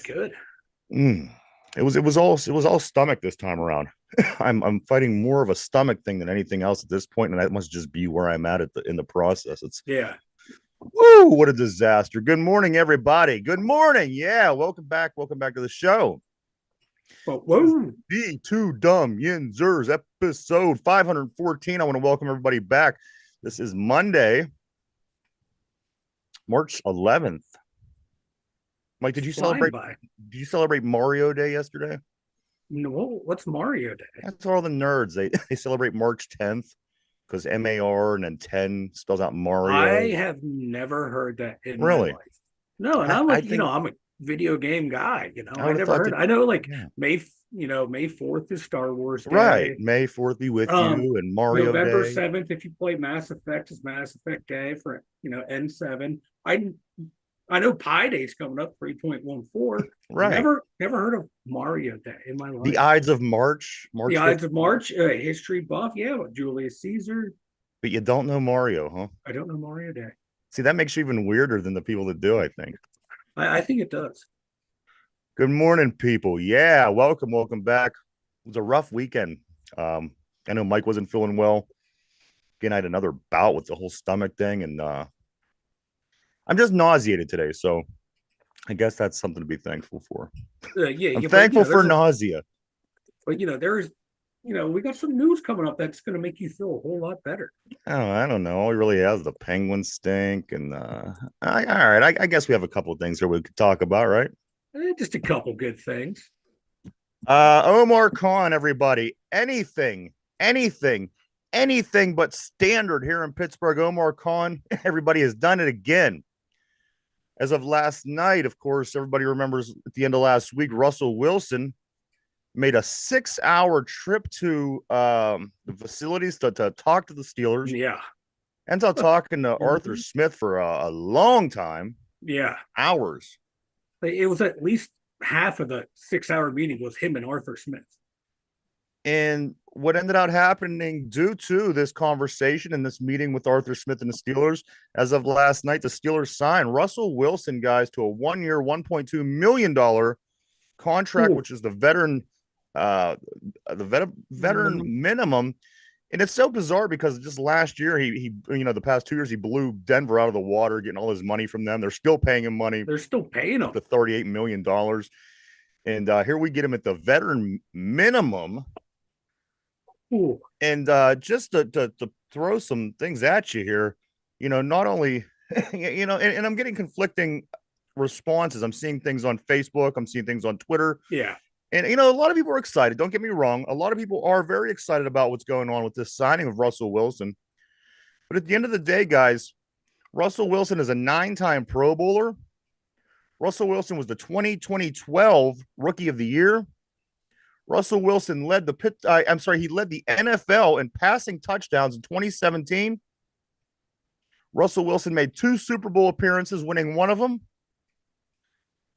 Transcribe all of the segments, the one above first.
good. Mm. It was all stomach this time around. I'm fighting more of a stomach thing than anything else at this point, and that must just be where I'm at in the process. It's Yeah. woo, what a disaster. Good morning, everybody. Good morning. Yeah, welcome back. Welcome back to the show. But This is whoa. the Two Dumb Yinzers episode 514. I want to welcome everybody back. This is Monday, March 11th. Mike, It's flying by. did you celebrate Mario Day yesterday? No, what's Mario Day? That's all the nerds. They celebrate March 10th because MAR and then 10 spells out I Mario. have never heard that in my Really? life. No, and I, I'm I like, think I'm a video game guy, I I would have never thought heard. that. I know like Yeah. May 4th is Star Wars Right. Day. May 4th be with Um, you and Mario November Day. 7th, if you play Mass Effect, is Mass Effect Day for N7. I know Pi Day's coming up, 3.14. Right. Never heard of Mario Day in my The life. Ides of March, The March Ides of 15th. March, history buff, yeah, with Julius Caesar. But you don't know Mario, huh? I don't know Mario Day. See, that makes you even weirder than the people that do, I think. I think it does. Good morning, people. Yeah, welcome back. It was a rough weekend. Um, I know Mike wasn't feeling well. Again, I had another bout with the whole stomach thing, and I'm just nauseated today. So I guess that's something to be thankful for. Yeah, I'm yeah, but thankful for nausea. there's we got some news coming up that's going to make you feel a whole lot better. I don't know. All he really has the penguin stink, and all right. I guess we have a couple of things here we could talk about, right? Just a couple good things. Omar Kahn, everybody. Anything, anything but standard here in Pittsburgh. Omar Kahn, everybody has done it again. As of last night, of course, everybody remembers at the end of last week, Russell Wilson made a 6-hour trip to the facilities to talk to the Steelers. Yeah. Ends up talking to Arthur Mhm. Smith for a long time, Yeah. hours. It was at least half of the 6 hour meeting was him and Arthur Smith. And what ended up happening due to this conversation and this meeting with Arthur Smith and the Steelers, as of last night, the Steelers signed Russell Wilson, guys, to a 1-year, $1.2 million contract, Ooh. which is the veteran Minimum. minimum. And it's so bizarre because just last year, he the past 2 years, he blew Denver out of the water, getting all his money from them. They're still paying him money, They're still paying up him. to $38 million. And here we get him at the veteran minimum. Ooh. And just to throw some things at you here, not only, and I'm getting conflicting responses. I'm seeing things on Facebook, I'm seeing things on Twitter. Yeah. And, a lot of people are excited. Don't get me wrong. A lot of people are very excited about what's going on with this signing of Russell Wilson. But at the end of the day, guys, Russell Wilson is a 9-time Pro Bowler. Russell Wilson was the 2012 Rookie of the Year. Russell Wilson led he led the NFL in passing touchdowns in 2017. Russell Wilson made 2 Super Bowl appearances, winning one of them.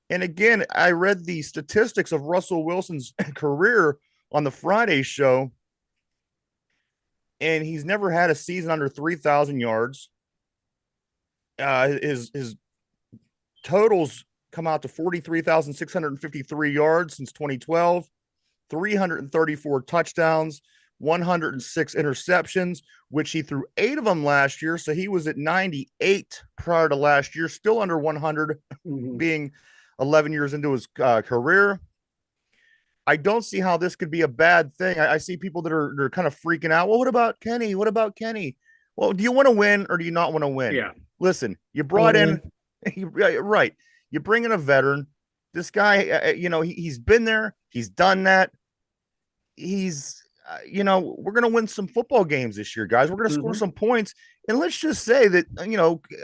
And again, I read the statistics of Russell Wilson's career on the Friday show, and he's never had a season under 3,000 yards. His totals come out to 43,653 yards since 2012. 334 touchdowns, 106 interceptions, which he threw 8 of them last year. So he was at 98 prior to last year, still under 100, being 11 years into his career. I don't see how this could be a bad thing. I see people that are kind of freaking out. Well, what about Kenny? What about Kenny? Well, do you want to win or do you not want to win? Yeah. Listen, you brought in, right. You bring in a veteran. This guy, he's been there. He's done that. We're going to win some football games this year, guys. We're going to score some points. And let's just say that,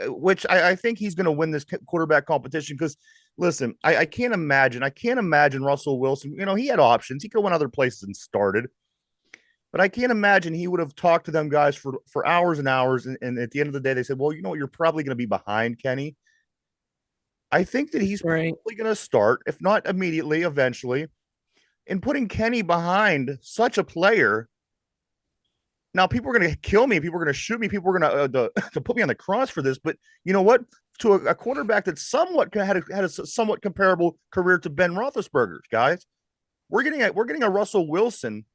which I think he's going to win this quarterback competition because, listen, I can't imagine Russell Wilson. He had options. He could have went other places and started. But I can't imagine he would have talked to them guys for hours and hours. And at the end of the day, they said, well, you're probably going to be behind Kenny. I think that he's right. probably going to start, if not immediately, eventually. And putting Kenny behind such a player. Now, people are going to kill me. People are going to shoot me. People are going to put me on the cross for this. But you know what? to a quarterback that somewhat had a somewhat comparable career to Ben Roethlisberger's, guys. We're getting a Russell Wilson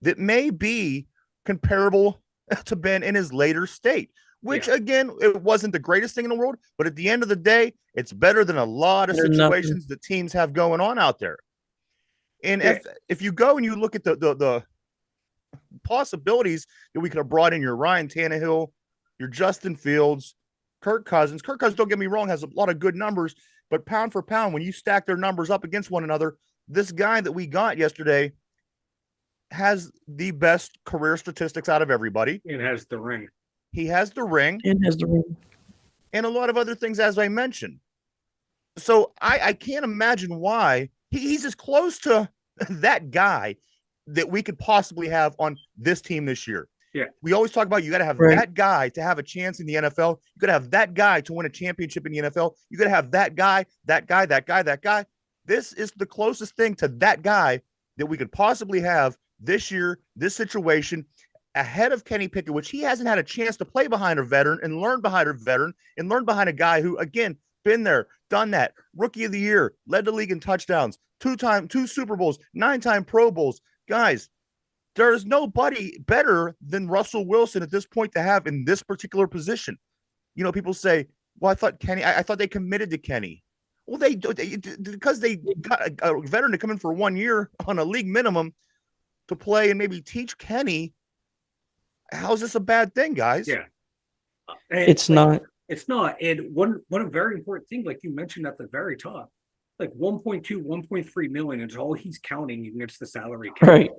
that may be comparable to Ben in his later state, which again, it wasn't the greatest thing in the world, but at the end of the day, it's better than a lot of situations that teams have going on out there. And if you go and you look at the possibilities that we could have brought in your Ryan Tannehill, your Justin Fields, Kirk Cousins, don't get me wrong, has a lot of good numbers, but pound for pound, when you stack their numbers up against one another, this guy that we got yesterday has the best career statistics out of everybody. It has the ring. He has the ring. It has the ring. And a lot of other things, as I mentioned. So I can't imagine why he's as close to that guy that we could possibly have on this team this year. Yeah. We always talk about you got to have that guy to have a chance in the NFL. You got to have that guy to win a championship in the NFL. You got to have that guy. This is the closest thing to that guy that we could possibly have this year, this situation, ahead of Kenny Pickett, which he hasn't had a chance to play behind a veteran and learn behind a veteran and learn behind a guy who, again, been there, done that. Rookie of the year, led the league in touchdowns, two Super Bowls, 9-time Pro Bowls. Guys, there is nobody better than Russell Wilson at this point to have in this particular position. You know, people say, well, I thought they committed to Kenny. Well, because they got a veteran to come in for 1 year on a league minimum to play and maybe teach Kenny. How's this a bad thing, guys? Yeah. It's not. It's not. And one very important thing, like you mentioned at the very top, like 1.2, 1.3 million is all he's counting against the salary cap. Right.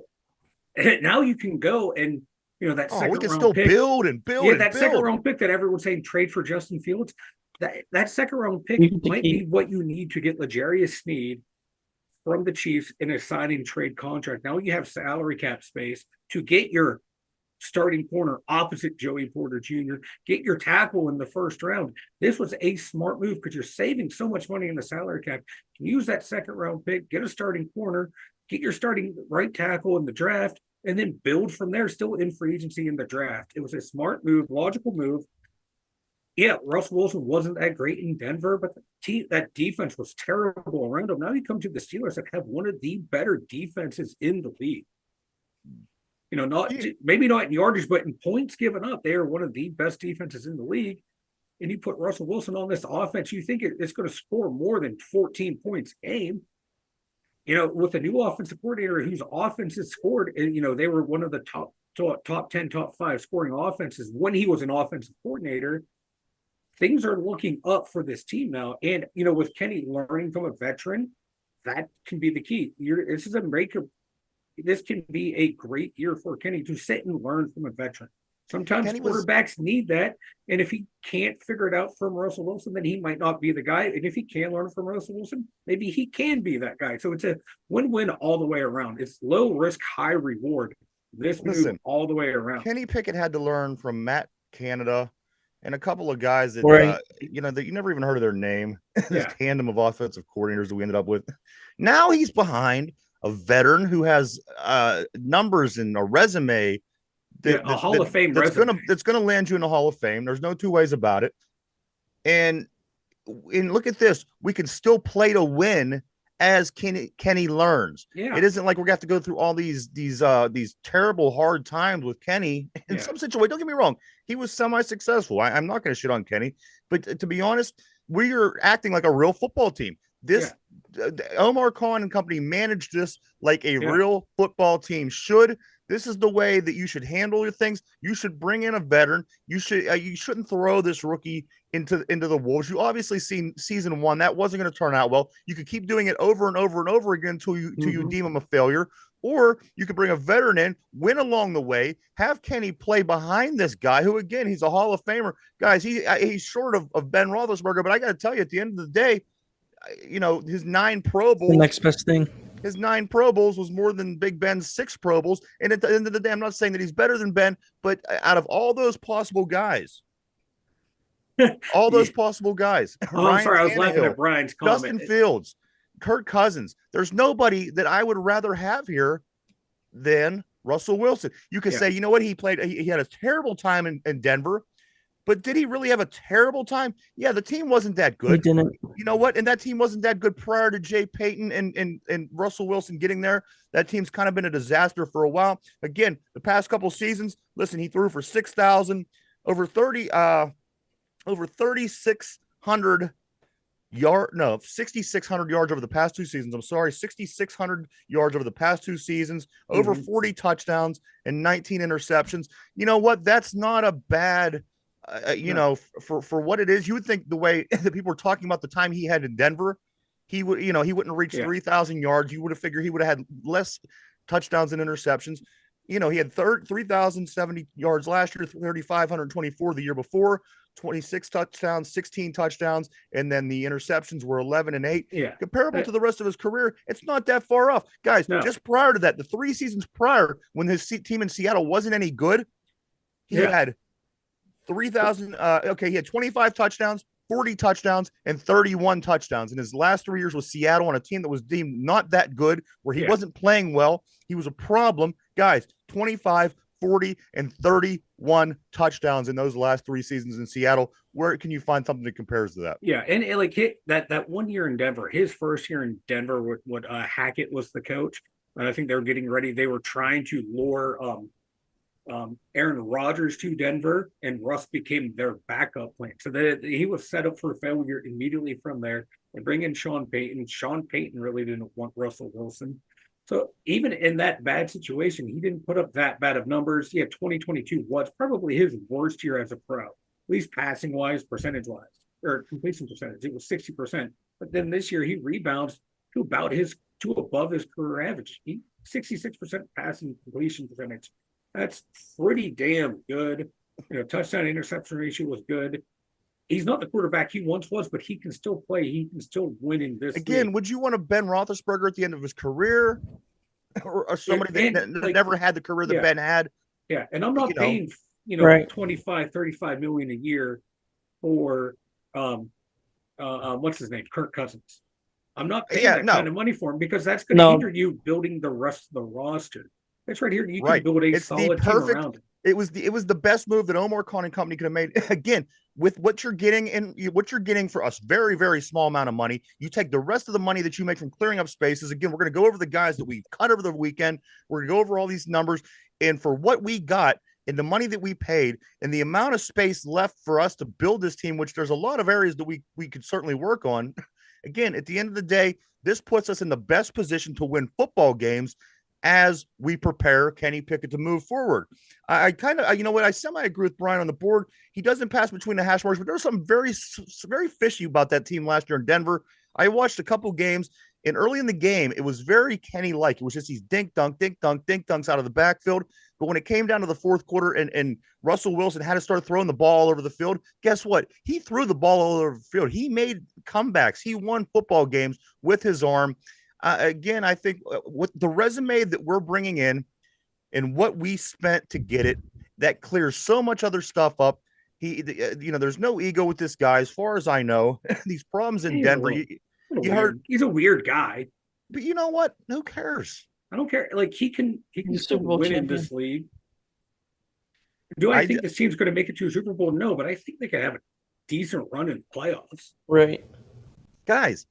And now you can go and, you know, that second we can round still pick, build and build. Yeah, and that build. second round pick that everyone's saying trade for Justin Fields. That second round pick might be what you need to get L'Jarius Sneed from the Chiefs in a signing trade contract. Now you have salary cap space to get your starting corner opposite Joey Porter Jr., get your tackle in the first round. This was a smart move because you're saving so much money in the salary cap. You can use that second round pick, get a starting corner, get your starting right tackle in the draft, and then build from there, still in free agency in the draft. It was a smart move, logical move. Yeah, Russell Wilson wasn't that great in Denver, but that defense was terrible around him. Now you come to the Steelers that have one of the better defenses in the league. You know, maybe not in yardage, but in points given up, they are one of the best defenses in the league. And you put Russell Wilson on this offense, you think it's going to score more than 14 points a game. You know, with a new offensive coordinator whose offenses scored, and you know, they were one of the top 10, top 5 scoring offenses when he was an offensive coordinator. Things are looking up for this team now. And, you know, with Kenny learning from a veteran, that can be the key. This can be a great year for Kenny to sit and learn from a veteran. Sometimes quarterbacks need that. And if he can't figure it out from Russell Wilson, then he might not be the guy. And if he can learn from Russell Wilson, maybe he can be that guy. So it's a win-win all the way around. It's low risk, high reward. Move all the way around. Kenny Pickett had to learn from Matt Canada and a couple of guys that, you know, that you never even heard of their name. This tandem of offensive coordinators that we ended up with. Now he's behind a veteran who has numbers and a resume. A Hall of Fame resume. That's going to land you in the Hall of Fame. There's no two ways about it. And look at this. We can still play to win as Kenny learns. Yeah. It isn't like we're going to have to go through all these terrible hard times with Kenny in some situation. Don't get me wrong. He was semi-successful. I'm not going to shit on Kenny, but to be honest, we are acting like a real football team. Omar Kahn and company managed this like a real football team should. This is the way that you should handle your things. You should bring in a veteran. You shouldn't throw this rookie into the wolves. You obviously seen season 1 that wasn't going to turn out well. You could keep doing it over and over and over again until you deem him a failure. Or you could bring a veteran in, win along the way, have Kenny play behind this guy who, again, he's a Hall of Famer. Guys, he's short of Ben Roethlisberger, but I got to tell you, at the end of the day, you know, his 9 Pro Bowls. The next best thing. His 9 Pro Bowls was more than Big Ben's 6 Pro Bowls. And at the end of the day, I'm not saying that he's better than Ben, but out of all those possible guys, possible guys. Oh, I'm sorry, I was laughing at Brian's comment. Justin Fields, Kirk Cousins. There's nobody that I would rather have here than Russell Wilson. You could say, you know what? He had a terrible time in Denver, But did he really have a terrible time? Yeah, the team wasn't that He good. didn't. You know what? And that team wasn't that good prior to Jay Payton and Russell Wilson getting there. That team's kind of been a disaster for a while. Again, the past couple seasons, listen, he threw for 6,000, over 3,600 6,600 yards over the past 2 seasons. I'm sorry, 6,600 yards over the past 2 seasons, over 40 touchdowns and 19 interceptions. You know what? That's not a bad, for what it is. You would think the way that people were talking about the time he had in Denver, he wouldn't reach 3,000 yards. You would have figured he would have had less touchdowns and interceptions. He had 3,070 yards last year, 3,524 the year before, 26 touchdowns, 16 touchdowns, and then the interceptions were 11 and 8. Yeah. Comparable to the rest of his career, it's not that far off. Guys, just prior to that, the 3 seasons prior, when his team in Seattle wasn't any good, he had 3,000. He had 25 touchdowns, 40 touchdowns, and 31 touchdowns in his last 3 years with Seattle on a team that was deemed not that good, where he wasn't playing well. He was a problem. Guys, 25, 40, and 31 touchdowns in those last 3 seasons in Seattle. Where can you find something that compares to that? Yeah, and like that 1 year in Denver, his first year in Denver, when Hackett was the coach, and I think they were getting ready. They were trying to lure Aaron Rodgers to Denver, and Russ became their backup plan. So he was set up for failure immediately from there. They bring in Sean Payton. Sean Payton really didn't want Russell Wilson. So even in that bad situation, he didn't put up that bad of numbers. 2022 was probably his worst year as a pro, at least passing wise, percentage wise, or completion percentage. It was 60%. But then this year he rebounds to above his career average. 66% passing completion percentage. That's pretty damn good. Touchdown interception ratio was good. He's not the quarterback he once was, but he can still play. He can still win in this Again, league. would you want a Ben Roethlisberger at the end of his career, or somebody that never had the career that Ben had? Yeah, and I'm not paying 25, 35 million a year for what's his name, Kirk Cousins. I'm not paying that kind of money for him, because that's going to hinder you building the rest of the roster. It's right here. You can build a solid team around it. It was the best move that Omar Kahn and company could have made. Again, with what you're getting for us, very, very small amount of money. You take the rest of the money that you make from clearing up spaces. Again, we're going to go over the guys that we cut over the weekend. We're going to go over all these numbers. And for what we got and the money that we paid and the amount of space left for us to build this team, which there's a lot of areas that we could certainly work on. Again, at the end of the day, this puts us in the best position to win football games as we prepare Kenny Pickett to move forward. I kind of, I semi-agree with Brian on the board. He doesn't pass between the hash marks, but there's something very, very fishy about that team last year in Denver. I watched a couple games, and early in the game, it was very Kenny-like. It was just these dink-dunk, dink-dunk, dink-dunks out of the backfield. But when it came down to the fourth quarter and Russell Wilson had to start throwing the ball all over the field, guess what? He threw the ball all over the field. He made comebacks. He won football games with his arm. Again, I think with the resume that we're bringing in and what we spent to get it, that clears so much other stuff up. There's no ego with this guy, as far as I know. These problems in Denver. He's a weird guy, but you know what? Who cares? I don't care. Like he can still win in this league. Do I think this team's going to make it to a Super Bowl? No, but I think they could have a decent run in playoffs. Right, guys.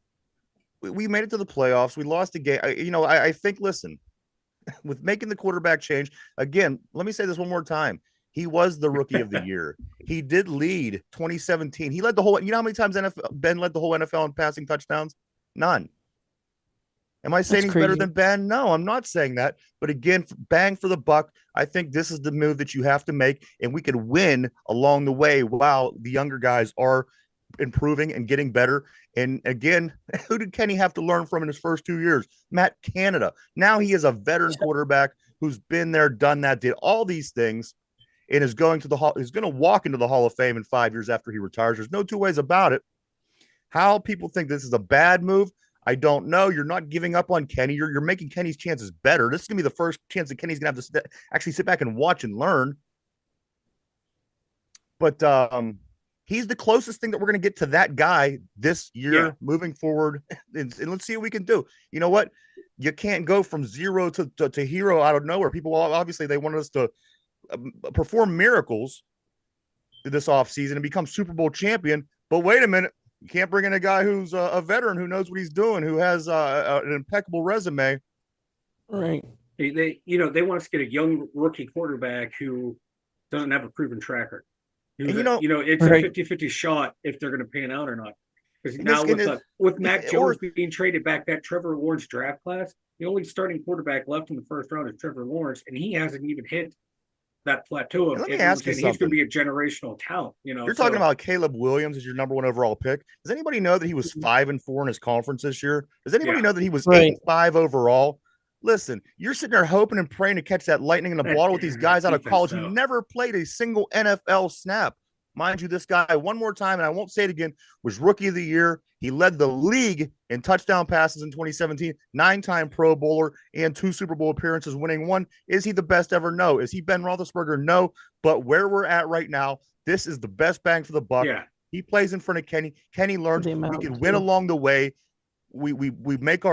We made it to the playoffs. We lost a game. I think, listen, with making the quarterback change, again, let me say this one more time. He was the rookie of the year. He did lead 2017. He led the whole, how many times Ben led the whole NFL in passing touchdowns? None. Am I saying he's better than Ben? No, I'm not saying that. But again, bang for the buck. I think this is the move that you have to make, and we could win along the way while the younger guys are improving and getting better. And again, who did Kenny have to learn from in his first 2 years? Matt Canada. Now he is a veteran quarterback who's been there, done that, did all these things, and is going to walk into the Hall of Fame in 5 years after he retires. There's no two ways about it. How people think this is a bad move, I don't know. You're not giving up on Kenny. You're making Kenny's chances better. This is gonna be the first chance that Kenny's gonna have to actually sit back and watch and learn. But he's the closest thing that we're going to get to that guy this year moving forward. And let's see what we can do. You know what? You can't go from zero to hero out of nowhere. People, obviously, they wanted us to perform miracles. this offseason and become Super Bowl champion. But wait a minute, you can't bring in a guy who's a veteran who knows what he's doing, who has an impeccable resume. Right. They want us to get a young rookie quarterback who doesn't have a proven track record. And It's right. a 50-50 shot if they're going to pan out or not. Because And now this- with Mac or- Jones being traded back, that Trevor Lawrence draft class, the only starting quarterback left in the first round is Trevor Lawrence, and he hasn't even hit that plateau of And let me ask you he's going to something. be a generational talent. You're talking about Caleb Williams as your number 1 overall pick. Does anybody know that he was 5-4 in his conference this year? Does anybody know that he was 8-5 overall? Listen, you're sitting there hoping and praying to catch that lightning in the bottle with these guys out of college who never played a single NFL snap. Mind you, this guy, one more time, and I won't say it again, was Rookie of the Year. He led the league in touchdown passes in 2017, 9-time Pro Bowler, and 2 Super Bowl appearances, winning 1. Is he the best ever? No. Is he Ben Roethlisberger? No. But where we're at right now, this is the best bang for the buck. Yeah. He plays in front of Kenny. Kenny learns. We can win along the way. We make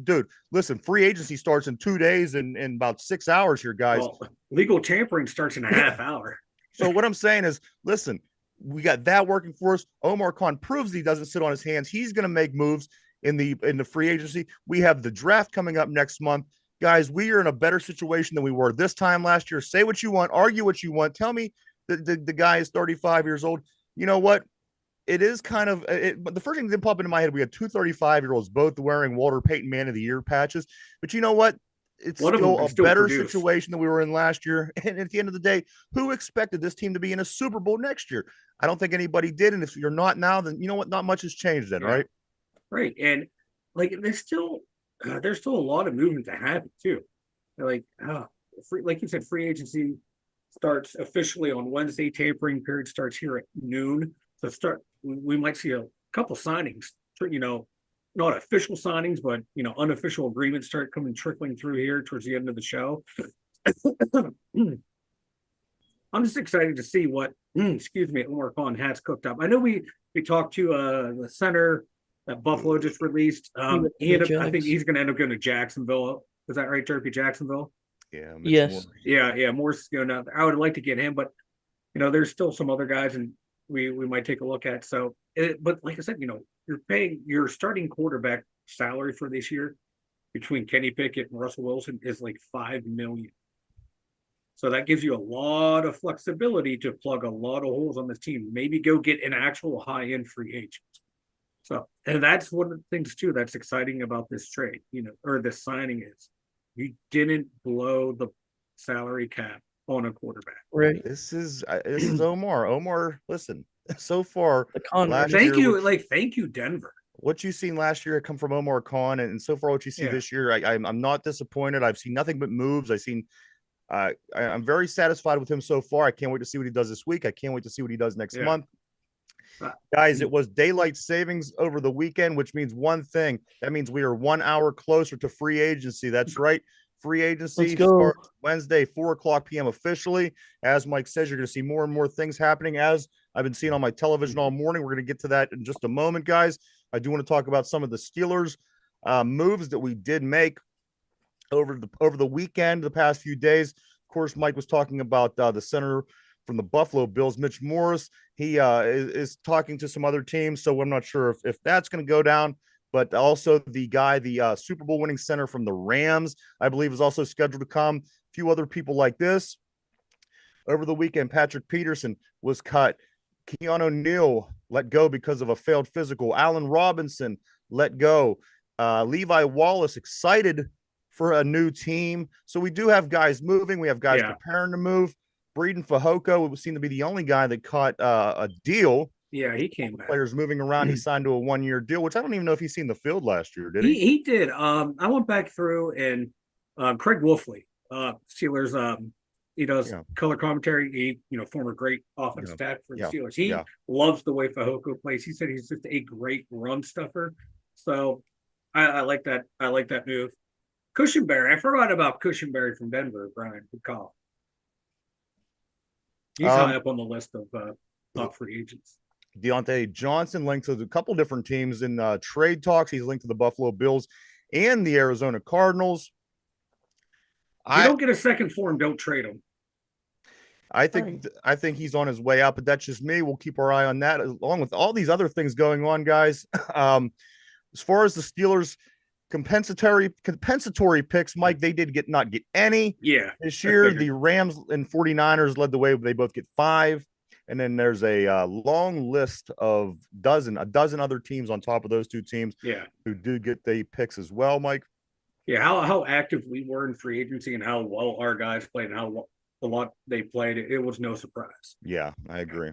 dude, listen, free agency starts in 2 days and in about 6 hours here, guys. Well, legal tampering starts in a half hour. So what I'm saying is, listen, we got that working for us. Omar Kahn proves he doesn't sit on his hands. He's going to make moves in the free agency. We have the draft coming up next month. Guys, we are in a better situation than we were this time last year. Say what you want, argue what you want. Tell me that the guy is 35 years old. You know what? It is kind of but the first thing that pop into my head, we had 2 35-year-olds both wearing Walter Payton Man of the Year patches. But you know what? It's still a better situation than we were in last year. And at the end of the day, who expected this team to be in a Super Bowl next year? I don't think anybody did. And if you're not now, then you know what? Not much has changed then, right? Right. And like there's still a lot of movement to happen too. Like you said, free agency starts officially on Wednesday. Tampering period starts here at noon. So we might see a couple signings, not official signings, but unofficial agreements start trickling through here towards the end of the show. I'm just excited to see what Omar Kahn has cooked up. I know we talked to the center that Buffalo just released. I think he's going to end up going to Jacksonville. Is that right, Derpy? Jacksonville? Yeah. Yes. Yeah. Morse is going out there. I would like to get him, but there's still some other guys, and we might take a look at. So, but like I said, you're paying your starting quarterback salary for this year between Kenny Pickett and Russell Wilson is like $5 million. So that gives you a lot of flexibility to plug a lot of holes on this team. Maybe go get an actual high-end free agent. So, and that's one of the things too that's exciting about this trade, or this signing is you didn't blow the salary cap on a quarterback. Right. This is Omar. Omar, listen. So far, thank you, Denver. What you've seen last year come from Omar Kahn, and so far what you see this year, I'm not disappointed. I've seen nothing but moves. I'm very satisfied with him so far. I can't wait to see what he does this week. I can't wait to see what he does next month. Guys, it was daylight savings over the weekend, which means one thing. That means we are 1 hour closer to free agency. That's right. Free agency starts Wednesday, 4:00 p.m. officially. As Mike says, you're going to see more and more things happening as I've been seeing on my television all morning. We're going to get to that in just a moment, guys. I do want to talk about some of the Steelers moves that we did make over the weekend, the past few days. Of course, Mike was talking about the center from the Buffalo Bills, Mitch Morris. He is talking to some other teams, so I'm not sure if that's going to go down. But also the Super Bowl winning center from the Rams, I believe, is also scheduled to come. A few other people like this. Over the weekend, Patrick Peterson was cut. Keon O'Neal let go because of a failed physical. Allen Robinson let go. Levi Wallace excited for a new team. So we do have guys moving. We have guys preparing to move. Breeden Fehoko would seem to be the only guy that caught a deal. Yeah, he came back. Players moving around. He signed to a 1-year deal, which I don't even know if he's seen the field last year. Did he? He did. I went back through and Craig Wolfley, Steelers, he does color commentary. He, former great offensive staff for the Steelers. He loves the way Fehoko plays. He said he's just a great run stuffer. So I like that. I like that move. Cushenberry. I forgot about Cushenberry from Denver, Brian. Good call. He's high up on the list of top free agents. Deontay Johnson linked to a couple different teams in trade talks. He's linked to the Buffalo Bills and the Arizona Cardinals. You don't get a second for him, don't trade him. I think he's on his way out, but that's just me. We'll keep our eye on that, along with all these other things going on, guys. As far as the Steelers compensatory picks, Mike, they did not get any. Yeah. This year, the Rams and 49ers led the way. They both get 5. And then there's a long list of a dozen other teams on top of those 2 teams who do get the picks as well, Mike. Yeah, how active we were in free agency and how well our guys played and how a lot they played, it was no surprise. Yeah, I agree.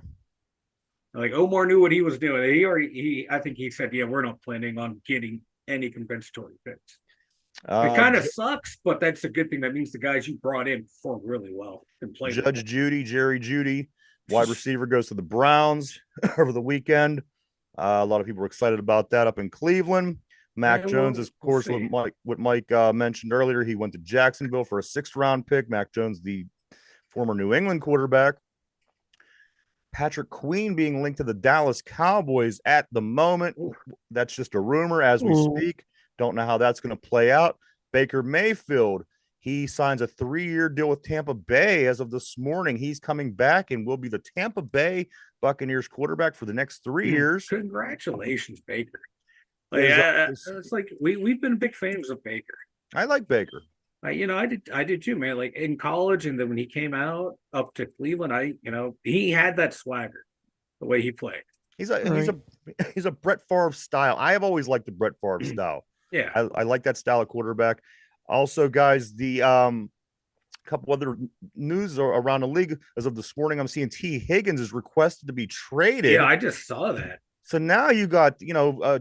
Like Omar knew what he was doing. I think he said, yeah, we're not planning on getting any compensatory picks. It kind of sucks, but that's a good thing. That means the guys you brought in performed really well and played. Judge Judy, Jerry Judy, wide receiver, goes to the Browns over the weekend. A lot of people are excited about that up in Cleveland. Mac Jones is, of course, what Mike mentioned earlier. He went to Jacksonville for a 6th-round pick. Mac Jones, the former New England quarterback. Patrick Queen being linked to the Dallas Cowboys at the moment. That's just a rumor as we speak. Don't know how that's going to play out. Baker Mayfield, he signs a 3-year deal with Tampa Bay as of this morning. He's coming back and will be the Tampa Bay Buccaneers quarterback for the next 3 years. Congratulations, Baker. It's like we've been big fans of Baker. I like Baker. I did too, man. Like in college, and then when he came out up to Cleveland, he had that swagger, the way he played. He's a Brett Favre style. I have always liked the Brett Favre style. Yeah, I like that style of quarterback. Also, guys, the couple other news around the league as of this morning, I'm seeing T. Higgins is requested to be traded. Yeah, I just saw that. So now you got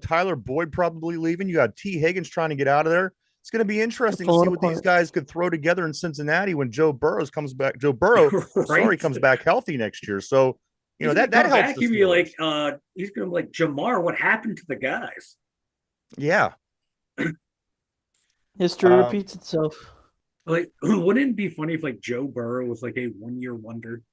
Tyler Boyd probably leaving. You got T. Higgins trying to get out of there. It's going to be interesting to see what these guys could throw together in Cincinnati when Joe Burrow comes back healthy next year. So that helps. He'd be like, he's going to be like, Jamar, what happened to the guys? Yeah. History repeats itself. Like, wouldn't it be funny if like Joe Burrow was like a 1-year wonder?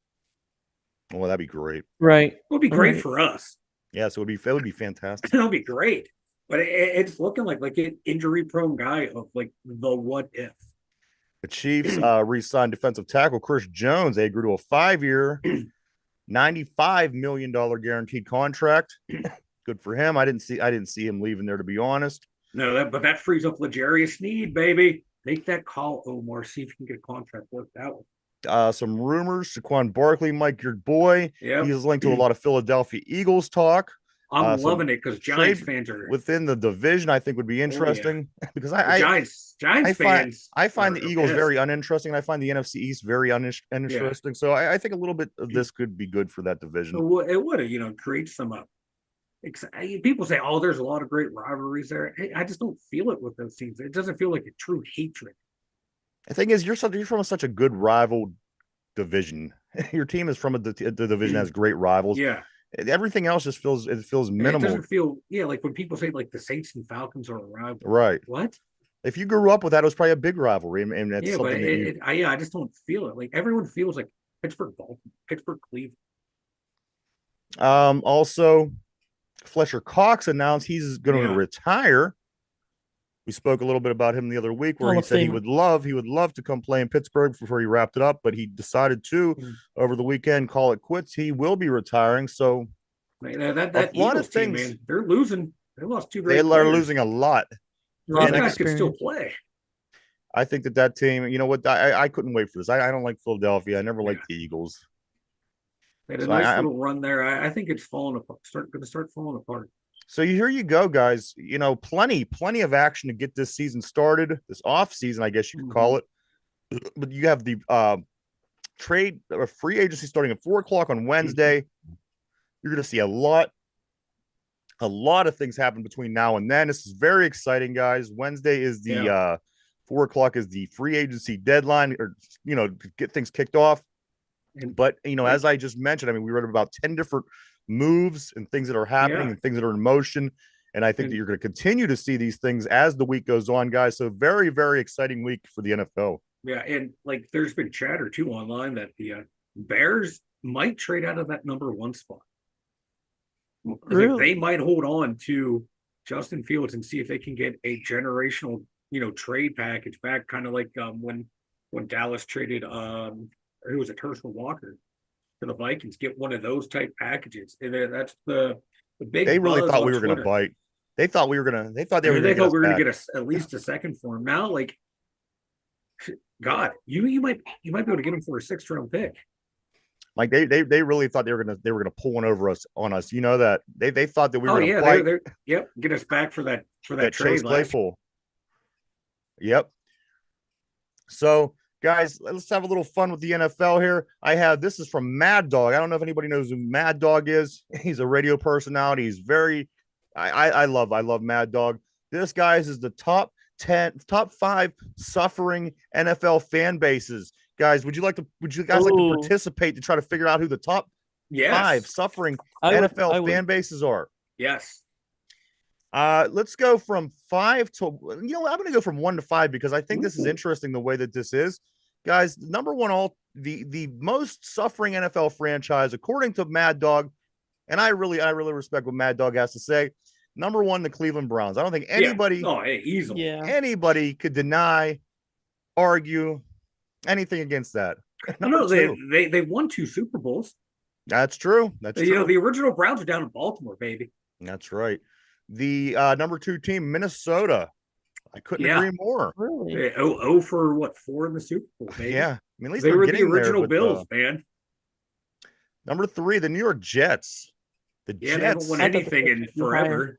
Well, that'd be great. Right. It would be great for us. Yes, it would be fantastic. It would be great. But it's looking like an injury-prone guy of like the what if. The Chiefs re-signed defensive tackle Chris Jones. They agreed to a 5-year, $95 million guaranteed contract. Good for him. I didn't see him leaving there, to be honest. No, but that frees up L'Jarius Sneed, baby. Make that call, Omar. See if you can get a contract worked out. Some rumors. Saquon Barkley, Mike, your boy. Yep. He's linked to a lot of Philadelphia Eagles talk. I'm loving it because Giants fans are within the division. I think would be interesting because Giants fans. I find the Eagles very uninteresting, and I find the NFC East very uninteresting. Yeah. So I think a little bit of this could be good for that division. It would, create some people say, "Oh, there's a lot of great rivalries there." I just don't feel it with those teams. It doesn't feel like a true hatred. The thing is, you're from such a good rival division. Your team is from the division that has great rivals. Yeah. Everything else just feels minimal. It doesn't feel like when people say like the Saints and Falcons are a rival. Right. What? If you grew up with that, it was probably a big rivalry, and that's something. I just don't feel it. Like everyone feels like Pittsburgh, Cleveland. Also, Fletcher Cox announced he's going to retire. We spoke a little bit about him the other week where he said he would love to come play in Pittsburgh before he wrapped it up, but he decided to over the weekend call it quits. He will be retiring. So that Eagles team, man, they're losing. They lost 2 great players. They are losing a lot. Those guys can still play. I think that team, you know what? I couldn't wait for this. I don't like Philadelphia. I never liked the Eagles. They had a nice little run there. I think it's falling apart. Going to start falling apart. So here you go, guys. Plenty of action to get this season started, this off season, I guess you could call it. But you have the trade or free agency starting at 4:00 on Wednesday. You're going to see a lot of things happen between now and then. This is very exciting, guys. Wednesday is the 4:00 is the free agency deadline, or to get things kicked off. But as I just mentioned, we read about 10 different moves and things that are happening and things that are in motion. And I think that you're going to continue to see these things as the week goes on, guys. So very, very exciting week for the NFL. Yeah. And there's been chatter too online that the Bears might trade out of that number 1 spot. Really? They might hold on to Justin Fields and see if they can get a generational, trade package back. Kind of like when Dallas traded who was it, Herschel Walker to the Vikings, get one of those type packages. And that's the big. They really buzz thought on we were going to Twitter. bite. They thought we were going to. They thought they were They going to thought we were going get to us get at least a second for him. Now, like, God, you might be able to get him for a 6th round pick. Like they really thought they were gonna pull one over on us. You know that they thought that we were gonna fight. Yep, get us back for that that trade. Chase Claypool. Yep. So guys, let's have a little fun with the NFL here. This is from Mad Dog. I don't know if anybody knows who Mad Dog is. He's a radio personality. He's very I love Mad Dog. This guys is the top 5 suffering NFL fan bases. Guys, would you guys like to participate to try to figure out who the top 5 suffering NFL fan bases are? Yes. Let's go from 5 to, I'm going to go from 1 to 5 because I think this is interesting the way that this is. Guys, number one, the most suffering NFL franchise, according to Mad Dog, and I really respect what Mad Dog has to say. Number 1, the Cleveland Browns. I don't think anybody, anybody could deny, argue anything against that. No, they won 2 Super Bowls. That's true. That's true. The original Browns are down in Baltimore, baby. That's right. The number 2 team, Minnesota. I couldn't agree more. Really? 0 for 4 in the Super Bowl, baby. Yeah. I mean, at least they were the original there, Bills, man. Number 3, the New York Jets. The Jets. They haven't won anything in forever.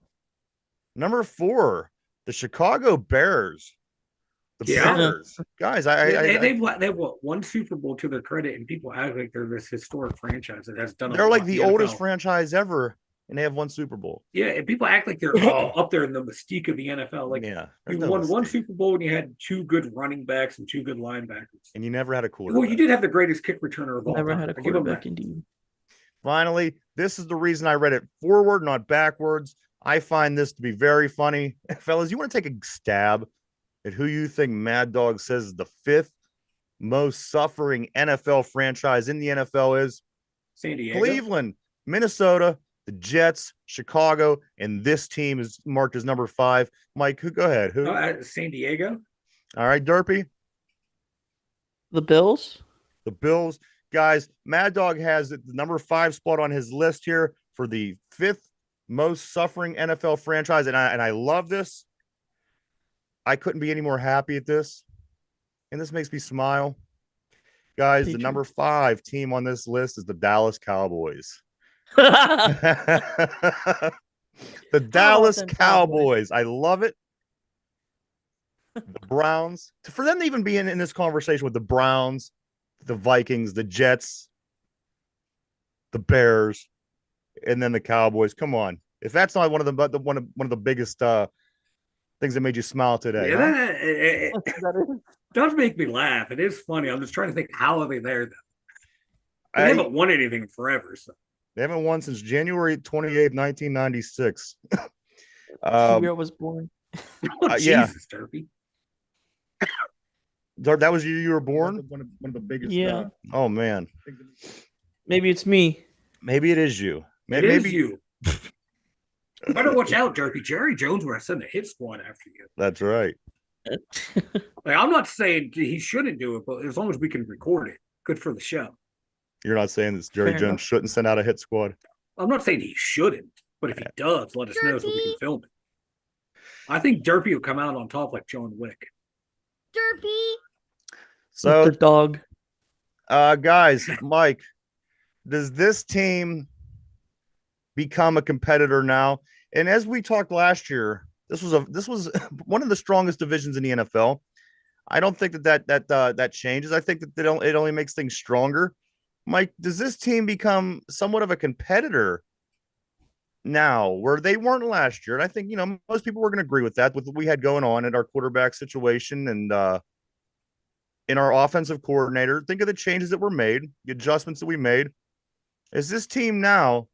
Number 4, the Chicago Bears. The Bears. Guys, they've what, 1 Super Bowl to their credit, and people act like they're this historic franchise that has done. They're like the oldest franchise ever, and they have 1 Super Bowl. Yeah, and people act like they're up there in the mystique of the NFL. Like, you won 1 Super Bowl and you had 2 good running backs and 2 good linebackers, and you never had a quarterback. Well, you did have the greatest kick returner of all time. Never had a quarterback, indeed. Finally, this is the reason I read it forward, not backwards. I find this to be very funny. Fellas, you want to take a stab at who you think Mad Dog says is the 5th most suffering NFL franchise in the NFL is? San Diego. Cleveland, Minnesota, the Jets, Chicago, and this team is marked as number 5. Mike, go ahead. Who? San Diego. All right, Derpy. The Bills. The Bills. Guys, Mad Dog has the number 5 spot on his list here for the 5th most suffering NFL franchise, and I love this. I couldn't be any more happy at this, and this makes me smile. Guys, the number 5 team on this list is the Dallas Cowboys. The Dallas Cowboys. I love it. The Browns. For them to even be in this conversation with the Browns, the Vikings, the Jets, the Bears, and then the Cowboys. Come on. If that's not one of the biggest things that made you smile today. Yeah, it does make me laugh. It is funny. I'm just trying to think, how are they there, though? They haven't won anything in forever. So. They haven't won since January 28th, 1996. Year I was born. Jesus, Derpy. That was you were born? One of the biggest. Yeah. Oh, man. Maybe it's me. Maybe it is you. Maybe it is you. Better watch out, Derpy. Jerry Jones would have sent a hit squad after you. That's right. Like, I'm not saying he shouldn't do it, but as long as we can record it, good for the show. You're not saying that Jerry Jones shouldn't send out a hit squad? I'm not saying he shouldn't, but if he does, let us know so we can film it. I think Derpy will come out on top like John Wick. Derpy. So, the dog. Guys, Mike, does this team become a competitor now? And as we talked last year, this was one of the strongest divisions in the NFL. I don't think that changes. I think that it only makes things stronger. Mike, does this team become somewhat of a competitor now where they weren't last year? And I think, most people were going to agree with that, with what we had going on in our quarterback situation and in our offensive coordinator. Think of the changes that were made, the adjustments that we made. Is this team now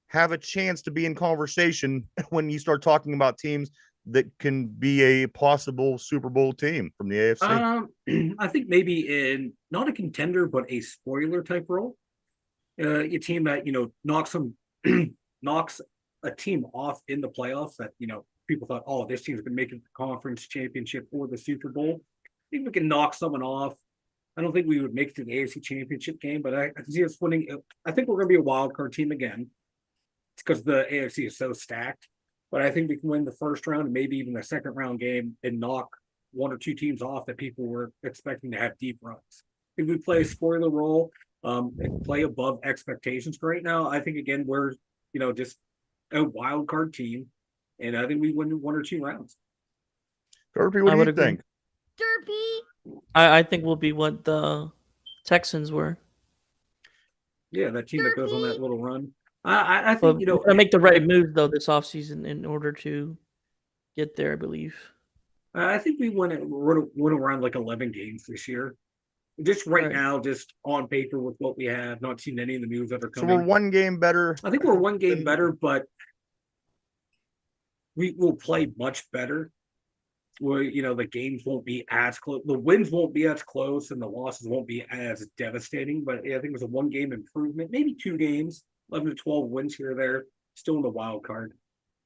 have a chance to be in conversation when you start talking about teams that can be a possible Super Bowl team from the AFC? I think maybe in not a contender, but a spoiler type role. A team that, knocks a team off in the playoffs that, people thought, oh, this team's been making the conference championship or the Super Bowl. I think we can knock someone off. I don't think we would make it to the AFC Championship game, but I can see us winning. I think we're going to be a wild card team again. It's because the AFC is so stacked. But I think we can win the first round and maybe even the second round game and knock one or two teams off that people were expecting to have deep runs. If we play a spoiler role and play above expectations right now, I think again we're just a wild card team, and I think we win one or two rounds. Derpy, what I do would you agree. think? Derpy. I think we'll be what the Texans were. Yeah, that team that goes on that little run. I But think we gotta make the right move though this offseason in order to get there, I believe. I think we win around like 11 games this year. Just right now, just on paper with what we have, not seen any of the moves that are So coming. we're one game better. I think we're one game better, but we will play much better. Where the games won't be as close, the wins won't be as close, and the losses won't be as devastating. But I think it was a one game improvement, maybe 2 games, 11 to 12 wins here or there, still in the wild card.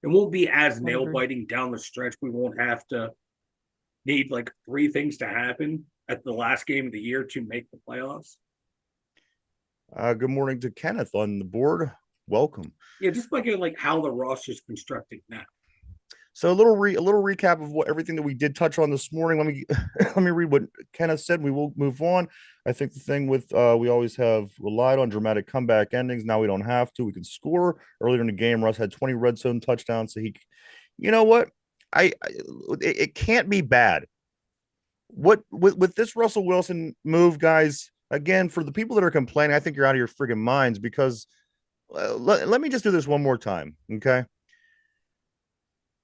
It won't be as nail biting down the stretch. We won't have to need like 3 things to happen at the last game of the year to make the playoffs. Good morning to Kenneth on the board. Welcome. Yeah, just like how the roster is constructed now. So a little recap of everything that we did touch on this morning. Let me read what Kenneth said. We will move on. I think the thing with we always have relied on dramatic comeback endings. Now we don't have to. We can score. Earlier in the game, Russ had 20 red zone touchdowns. So you know what? It can't be bad. What with this Russell Wilson move, guys? Again, for the people that are complaining, I think you're out of your friggin' minds because let me just do this one more time, okay?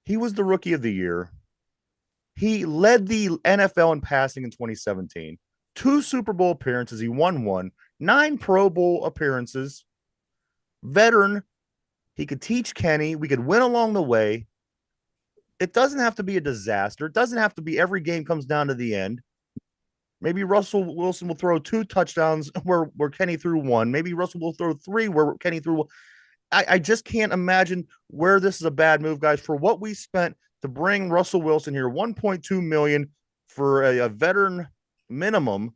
He was the rookie of the year. He led the NFL in passing in 2017. 2 Super Bowl appearances. He won 1. 9 Pro Bowl appearances. Veteran. He could teach Kenny. We could win along the way. It doesn't have to be a disaster. It doesn't have to be every game comes down to the end. Maybe Russell Wilson will throw 2 touchdowns where Kenny threw 1. Maybe Russell will throw 3 where Kenny threw 1. I just can't imagine where this is a bad move, guys. For what we spent to bring Russell Wilson here, $1.2 million for a veteran minimum.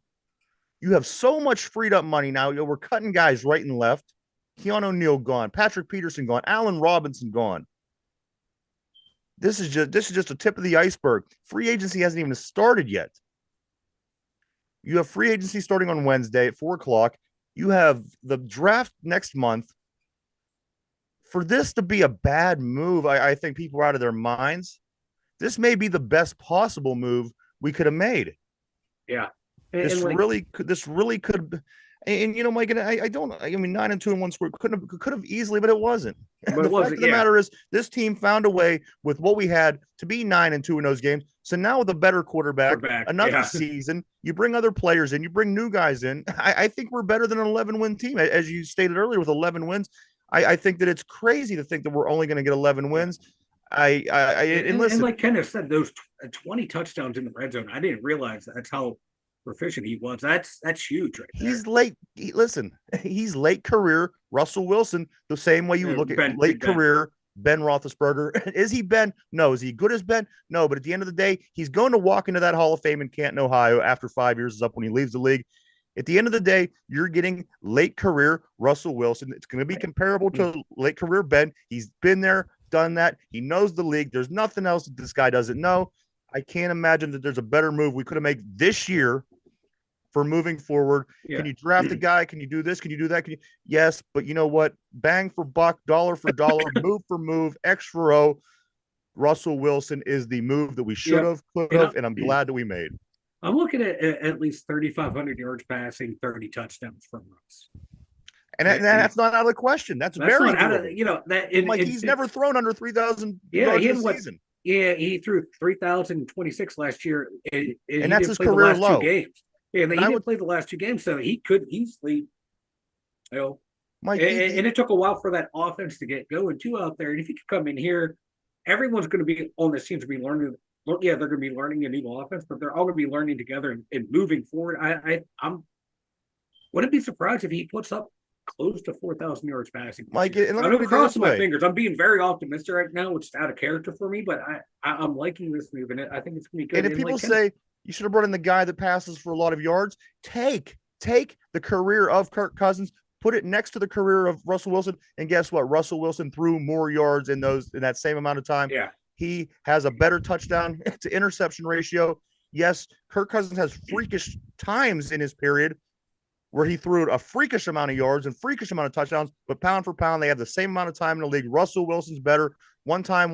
You have so much freed up money now. We're cutting guys right and left. Keanu O'Neal gone, Patrick Peterson gone, Allen Robinson gone. This is just a tip of the iceberg. Free agency hasn't even started yet. You have free agency starting on Wednesday at 4:00. You have the draft next month. For this to be a bad move, I think people are out of their minds. This may be the best possible move we could have made. Yeah. This really could. And Mike, and I mean, 9-2 in one score could have easily, but it wasn't. But the fact of the matter is, this team found a way with what we had to be 9-2 in those games. So now with a better quarterback, another season, you bring other players in, you bring new guys in. I think we're better than an 11-win team, as you stated earlier. With 11 wins, I think that it's crazy to think that we're only going to get 11 wins. And listen, like Kenneth said, those 20 touchdowns in the red zone, I didn't realize that's how proficient he was. That's huge right there. He's late. He's late career Russell Wilson, the same way you would look at late career Ben Roethlisberger. Is he Ben? No. Is he good as Ben? No. But at the end of the day, he's going to walk into that Hall of Fame in Canton, Ohio after 5 years is up when he leaves the league. At the end of the day, you're getting late career Russell Wilson. It's going to be comparable to late career Ben. He's been there, done that. He knows the league. There's nothing else that this guy doesn't know. I can't imagine that there's a better move we could have made this year for moving forward. Yeah. Can you draft a guy? Can you do this? Can you do that? Yes, but you know what? Bang for buck, dollar for dollar, move for move, X for O. Russell Wilson is the move that we should have, could have, and I'm glad that we made. I'm looking at least 3,500 yards passing, 30 touchdowns from Russ. And that's not out of the question. That's very not out of, he's never thrown under 3,000 yards in a season. Yeah, he threw 3,026 last year, and that's his career low. 2 games. Yeah, he didn't play the last 2 games, so he could easily, Mike, and it took a while for that offense to get going too out there. And if you could come in here, everyone's going to be on this team to be learning. Yeah, they're going to be learning a new offense, but they're all going to be learning together and moving forward. I'm wouldn't be surprised if he puts up close to 4,000 yards passing. Mike, and let I'm crossing my fingers. I'm being very optimistic right now, which is out of character for me, but I'm liking this move, and I think it's going to be good. And if people say, You should have brought in the guy that passes for a lot of yards. Take the career of Kirk Cousins, put it next to the career of Russell Wilson, and guess what? Russell Wilson threw more yards in that same amount of time. Yeah. He has a better touchdown to interception ratio. Yes, Kirk Cousins has freakish times in his period where he threw a freakish amount of yards and freakish amount of touchdowns, but pound for pound, they have the same amount of time in the league. Russell Wilson's better. One guy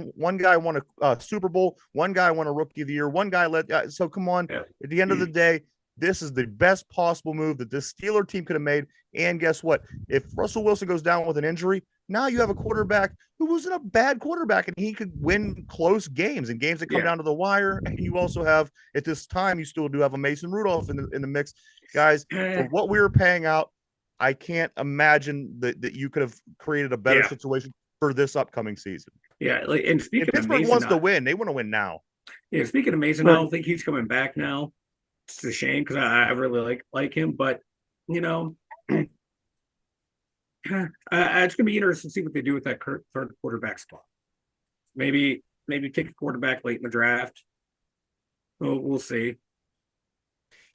won a Super Bowl. One guy won a Rookie of the Year. One guy so come on. Yeah. At the end of the day, this is the best possible move that this Steeler team could have made. And guess what? If Russell Wilson goes down with an injury, now you have a quarterback who wasn't a bad quarterback, and he could win close games and games that come down to the wire. And you also have, at this time, you still do have a Mason Rudolph in the mix. Guys, for what we were paying out, I can't imagine that you could have created a better situation for this upcoming season. Yeah, and speaking if Pittsburgh wants to win, they want to win now. Yeah, speaking of Mason, I don't think he's coming back now. It's a shame because I really like him, but you know, it's gonna be interesting to see what they do with that third quarterback spot. Maybe take a quarterback late in the draft. We'll see.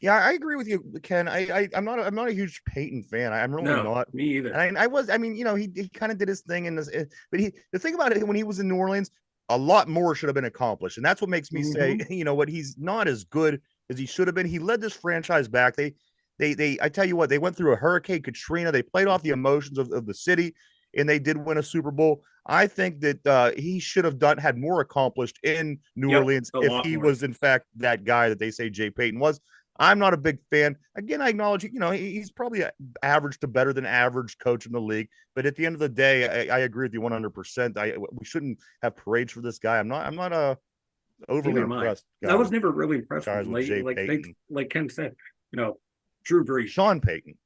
Yeah, I agree with you, Ken. I'm not a huge Peyton fan. I'm really not. Me either. And I mean, he kind of did his thing in this, but the thing about it, when he was in New Orleans, a lot more should have been accomplished, and that's what makes me say, you know what, he's not as good as he should have been. He led this franchise back. I tell you what, they went through a Hurricane Katrina. They played off the emotions of the city, and they did win a Super Bowl. I think that he should have had more accomplished in New Orleans if he was in fact that guy that they say Jay Payton was. I'm not a big fan. Again, I acknowledge, you know, he's probably an average to better than average coach in the league. But at the end of the day, I agree with you 100%. We shouldn't have parades for this guy. I'm not overly impressed. I was never really impressed with like Ken said, you know, Drew Brees, Sean Payton.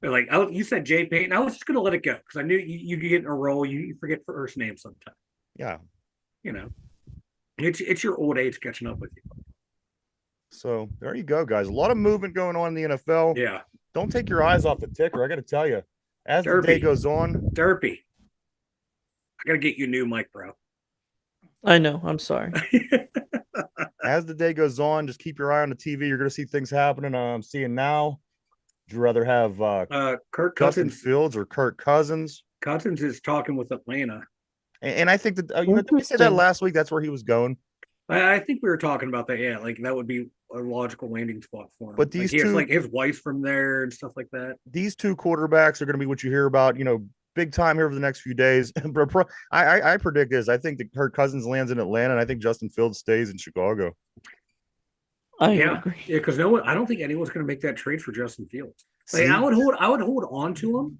Like you said, Jay Payton. I was just gonna let it go because I knew you get in a role. You forget first name sometimes. Yeah, you know, it's your old age catching up with you. So there you go, guys. A lot of movement going on in the NFL. Yeah. Don't take your eyes off the ticker. I got to tell you, as the day goes on, Derpy, I got to get you a new mic, bro. I know. I'm sorry. As the day goes on, just keep your eye on the TV. You're going to see things happening. I'm seeing now. Would you rather have Kirk Justin Cousins Fields or Kirk Cousins? Cousins is talking with Atlanta, and I think that did we say that last week? That's where he was going. I think we were talking about that. Yeah, like that would be a logical landing spot for him. But these two, like his wife's from there and stuff like that. These two quarterbacks are going to be what you hear about, you know, big time here for the next few days. I predict this. I think that Kirk Cousins lands in Atlanta, and I think Justin Fields stays in Chicago. I agree. Yeah, because I don't think anyone's going to make that trade for Justin Fields. Like, I would hold on to him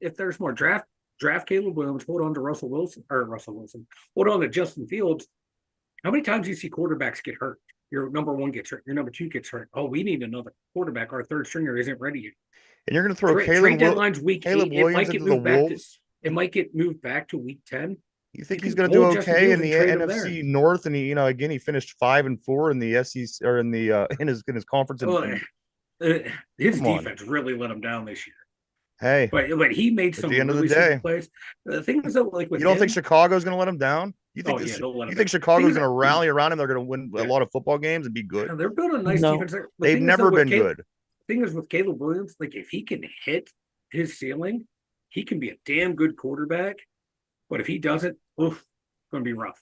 if there's more draft Caleb Williams, hold on to Russell Wilson. Hold on to Justin Fields. How many times do you see quarterbacks get hurt? Your number one gets hurt. Your number two gets hurt. Oh, we need another quarterback. Our third stringer isn't ready yet. And you're going to throw trade deadline's week 8. Williams into the Wolves. It might get moved back to week 10. You think he's going to do okay in the NFC North? And he finished 5-4 in the SEC or in his conference. His defense really let him down this year. Hey, but he made some at the end of the day plays. The thing is that, like, with you don't think Chicago's going to let him down? You think Chicago's going to rally around him? They're going to win a lot of football games and be good. They're building a nice defense. They've never been good. The thing is with Caleb Williams, like if he can hit his ceiling, he can be a damn good quarterback. But if he doesn't, it's going to be rough.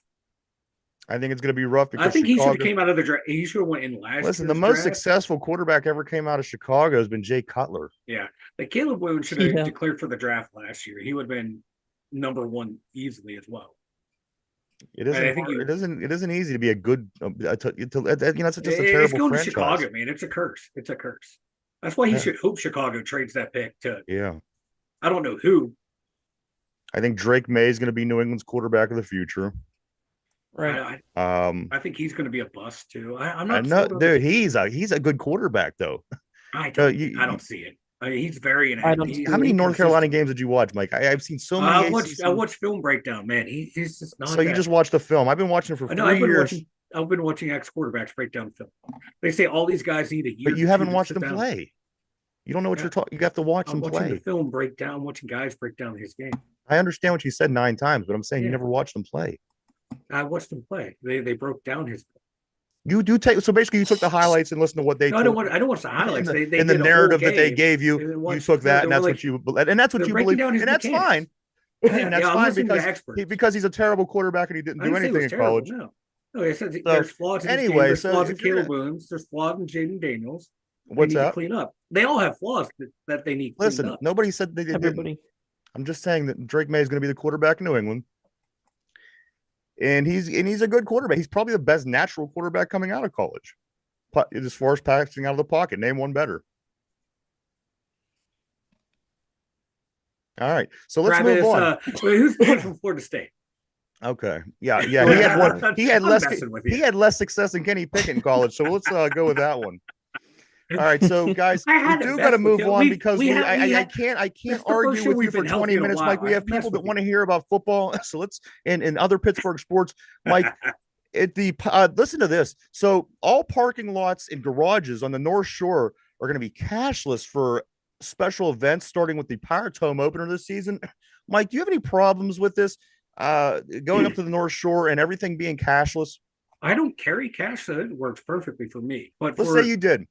I think it's going to be rough because I think he should have came out of the draft. He should have went in last. Listen, the most successful quarterback ever came out of Chicago has been Jay Cutler. Yeah, like Caleb Williams should have declared for the draft last year. He would have been number one easily as well. It isn't. It isn't easy to be a good. It's just a terrible it's going franchise. To Chicago, man. It's a curse. It's a curse. That's why he should hope Chicago trades that pick to. Yeah. I don't know who. I think Drake May is going to be New England's quarterback of the future. Right. I think he's going to be a bust too. I'm not. Dude. He's a good quarterback though. I don't see it. I mean, he's very inaccurate. How many North Carolina games did you watch, Mike? I've seen so many. I watched film breakdown, man. He's just not. So you just watched the film? I've been watching it for 3 years. I've been watching ex-quarterbacks break down film. They say all these guys need a year. But you haven't watched them play. You don't know what you're talking. You have to watch them play. Watching the film breakdown, watching guys break down his game. I understand what you said 9 times, but I'm saying you never watched them play. I watched them play. They broke down his play. You do take so basically you took the highlights and listened to what they No, I told don't want. I don't watch the highlights. in the, They in the did a whole narrative that they game, gave you. and then You watched- took no, that, they and were that's like- what you and that's what they're you breaking believe, down his and that's mechanics. fine. Yeah, And that's I'm fine listening to because experts. because he's a terrible quarterback and he didn't I do didn't say it was anything in terrible, college. No, I said there's flaws in his game. anyway, There's so flaws in if you're Caleb gonna- Boone's. There's flaws in Jaden Daniels. They What's need to that? clean up. They all have flaws that they need cleaned Listen, up. nobody said they didn't. Everybody. I'm just saying that Drake May is going to be the quarterback in New England. And he's a good quarterback. He's probably the best natural quarterback coming out of college. As far as passing out of the pocket, name one better. All right, so let's Travis, move on. Who's the kid from Florida State? Okay, yeah. He had one. He had I'm less. messing with you. He had less success than Kenny Pickett in college. So let's go with that one. All right, so guys, I we had to do mess got to with move you. on because I This can't is the first argue show with you we've for been healthy 20 in a minutes, while. Mike. We have I've messed people that with want to hear about football. So let's in other Pittsburgh sports, Mike. Listen to this. So all parking lots and garages on the North Shore are going to be cashless for special events, starting with the Pirates home opener this season. Mike, do you have any problems with this? Going up to the North Shore and everything being cashless? I don't carry cash, so it works perfectly for me. But Let's say you did.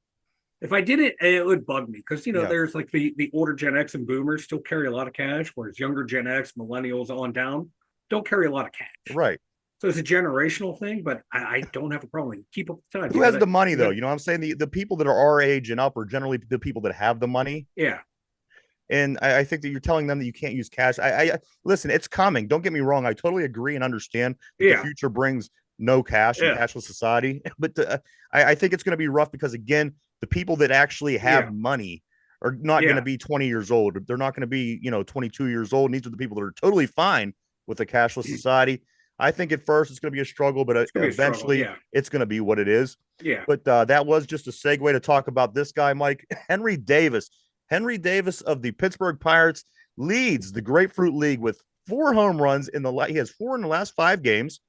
if I did it, it would bug me because Yeah. there's like the older Gen X and Boomers still carry a lot of cash, whereas younger Gen X, Millennials on down don't carry a lot of cash. Right. So it's a generational thing, but I don't have a problem. Keep up the time. Who has the money though? You know what I'm saying? The people that are our age and up are generally the people that have the money. Yeah. And I think that you're telling them that you can't use cash. I listen, it's coming. Don't get me wrong. I totally agree and understand that the future brings no cash and cashless society. But I think it's going to be rough because, again, the people that actually have money are not going to be 20 years old. They're not going to be, 22 years old. And these are the people that are totally fine with a cashless society. I think at first it's going to be a struggle, but eventually it's going to be what it is. Yeah. But that was just a segue to talk about this guy, Mike. Henry Davis. Henry Davis of the Pittsburgh Pirates leads the Grapefruit League with 4 home runs he has 4 in the last 5 games.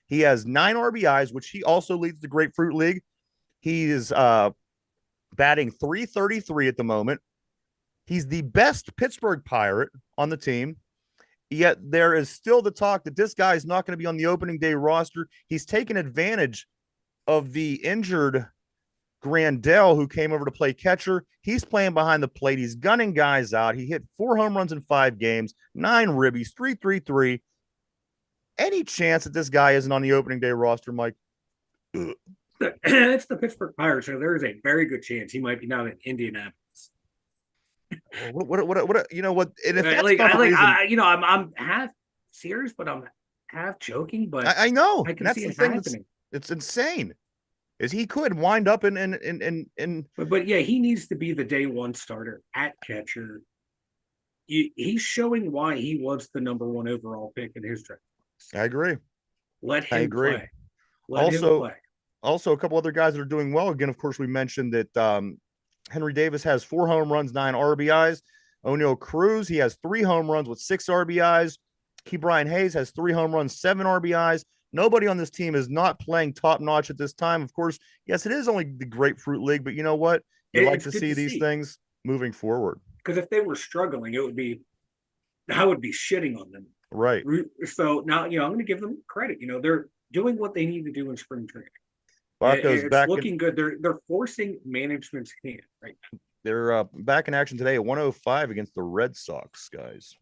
He has 9 RBIs, which he also leads the Grapefruit League. He is batting .333 at the moment. He's the best Pittsburgh Pirate on the team. Yet there is still the talk that this guy is not going to be on the opening day roster. He's taken advantage of the injured Grandel, who came over to play catcher. He's playing behind the plate. He's gunning guys out. He hit 4 home runs in 5 games, 9 ribbies, .333. Any chance that this guy isn't on the opening day roster, Mike? It's the Pittsburgh Pirates, so there is a very good chance he might be down in Indianapolis. What you know what? And if that's not the reason, I'm half serious, but I'm half joking. But I know I can that's see the it thing. happening. It's insane. Is he could wind up in But yeah, he needs to be the day one starter at catcher. He's showing why he was the number 1 overall pick in his draft. I agree. Let him I agree. play. Let him play. Also, a couple other guys that are doing well. Again, of course, we mentioned that Henry Davis has 4 home runs, 9 RBIs. O'Neal Cruz, he has 3 home runs with 6 RBIs. Key Brian Hayes has 3 home runs, 7 RBIs. Nobody on this team is not playing top notch at this time. Of course, yes, it is only the Grapefruit League, but you know what? You like to see these things moving forward. Because if they were struggling, I would be shitting on them. Right. So now, I'm going to give them credit. They're doing what they need to do in spring training. Barco's back looking good. They're forcing management's hand right now. They're back in action today at 105 against the Red Sox, guys.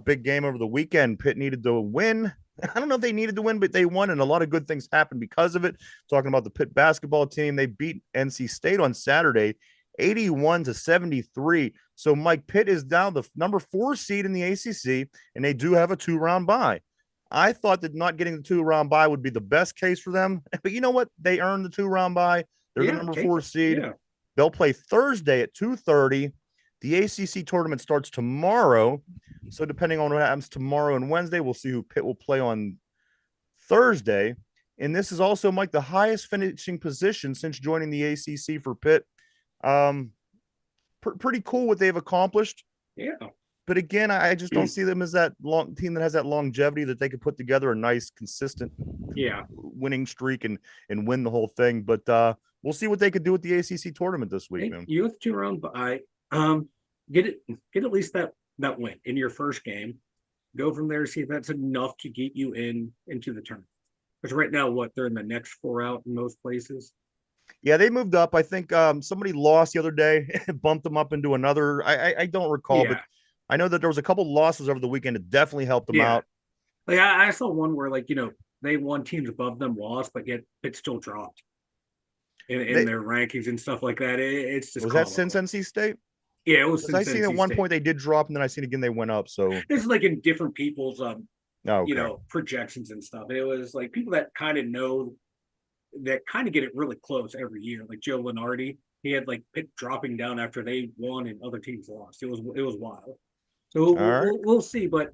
Big game over the weekend. Pitt needed to win. I don't know if they needed to win, but they won, and a lot of good things happened because of it. Talking about the Pitt basketball team, they beat NC State on Saturday, 81-73. So Mike, Pitt is now the number 4 seed in the ACC, and they do have a 2-round bye. I thought that not getting the 2-round bye would be the best case for them, but you know what? They earned the 2-round bye. They're the number 4 seed. Yeah. They'll play Thursday at 2:30. The ACC tournament starts tomorrow. So depending on what happens tomorrow and Wednesday, we'll see who Pitt will play on Thursday. And this is also, Mike, the highest finishing position since joining the ACC for Pitt. Pretty cool what they've accomplished. Yeah. But again, I just don't see them as that team that has that longevity that they could put together a nice, consistent winning streak and win the whole thing. But we'll see what they could do with the ACC tournament this week, man. You with 2-round bye, get at least that win in your first game. Go from there, see if that's enough to get you into the tournament. Because right now, they're in the next 4 out in most places. Yeah, they moved up. I think somebody lost the other day, bumped them up into another. I don't recall, but Yeah. I know that there was a couple losses over the weekend. It definitely helped them Yeah. out. Like I saw one where they won, teams above them lost, but yet it still dropped in their rankings and stuff like that. It's just Was that comical. since NC State? Yeah, it was Because I since seen at NC one State. point they did drop, and then I seen again they went up. So This is like in different people's okay. projections and stuff. It was like people that kind of know, that kind of get it really close every year. Like Joe Lenardi, he had like Pitt dropping down after they won and other teams lost. It was wild. So right. we'll see, but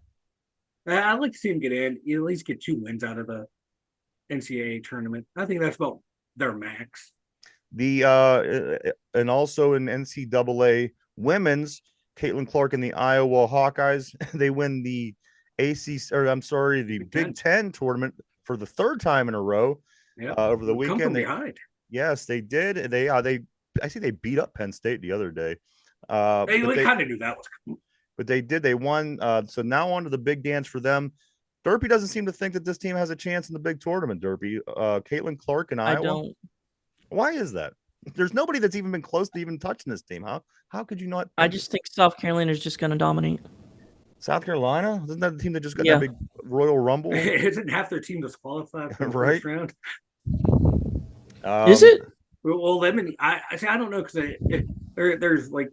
I'd like to see him get in. You at least get 2 wins out of the NCAA tournament. I think that's about their max. And also in NCAA women's, Caitlin Clark and the Iowa Hawkeyes, they win the Big Ten tournament for the 3rd time in a row. Yeah, over the come weekend. from behind. Yes, they did. I see they beat up Penn State the other day. They kind of knew that was coming. But they did. They won. So now on to the big dance for them. Derpy doesn't seem to think that this team has a chance in the big tournament. Derpy, Caitlin Clark and Iowa. I don't. Why is that? There's nobody that's even been close to even touching this team. How could you not? I just think South Carolina's just going to dominate. South Carolina? Isn't that the team that just got Yeah. that big Royal Rumble? Isn't half their team disqualified for the Right. first round? Is it? Well, them and I don't know, because there's like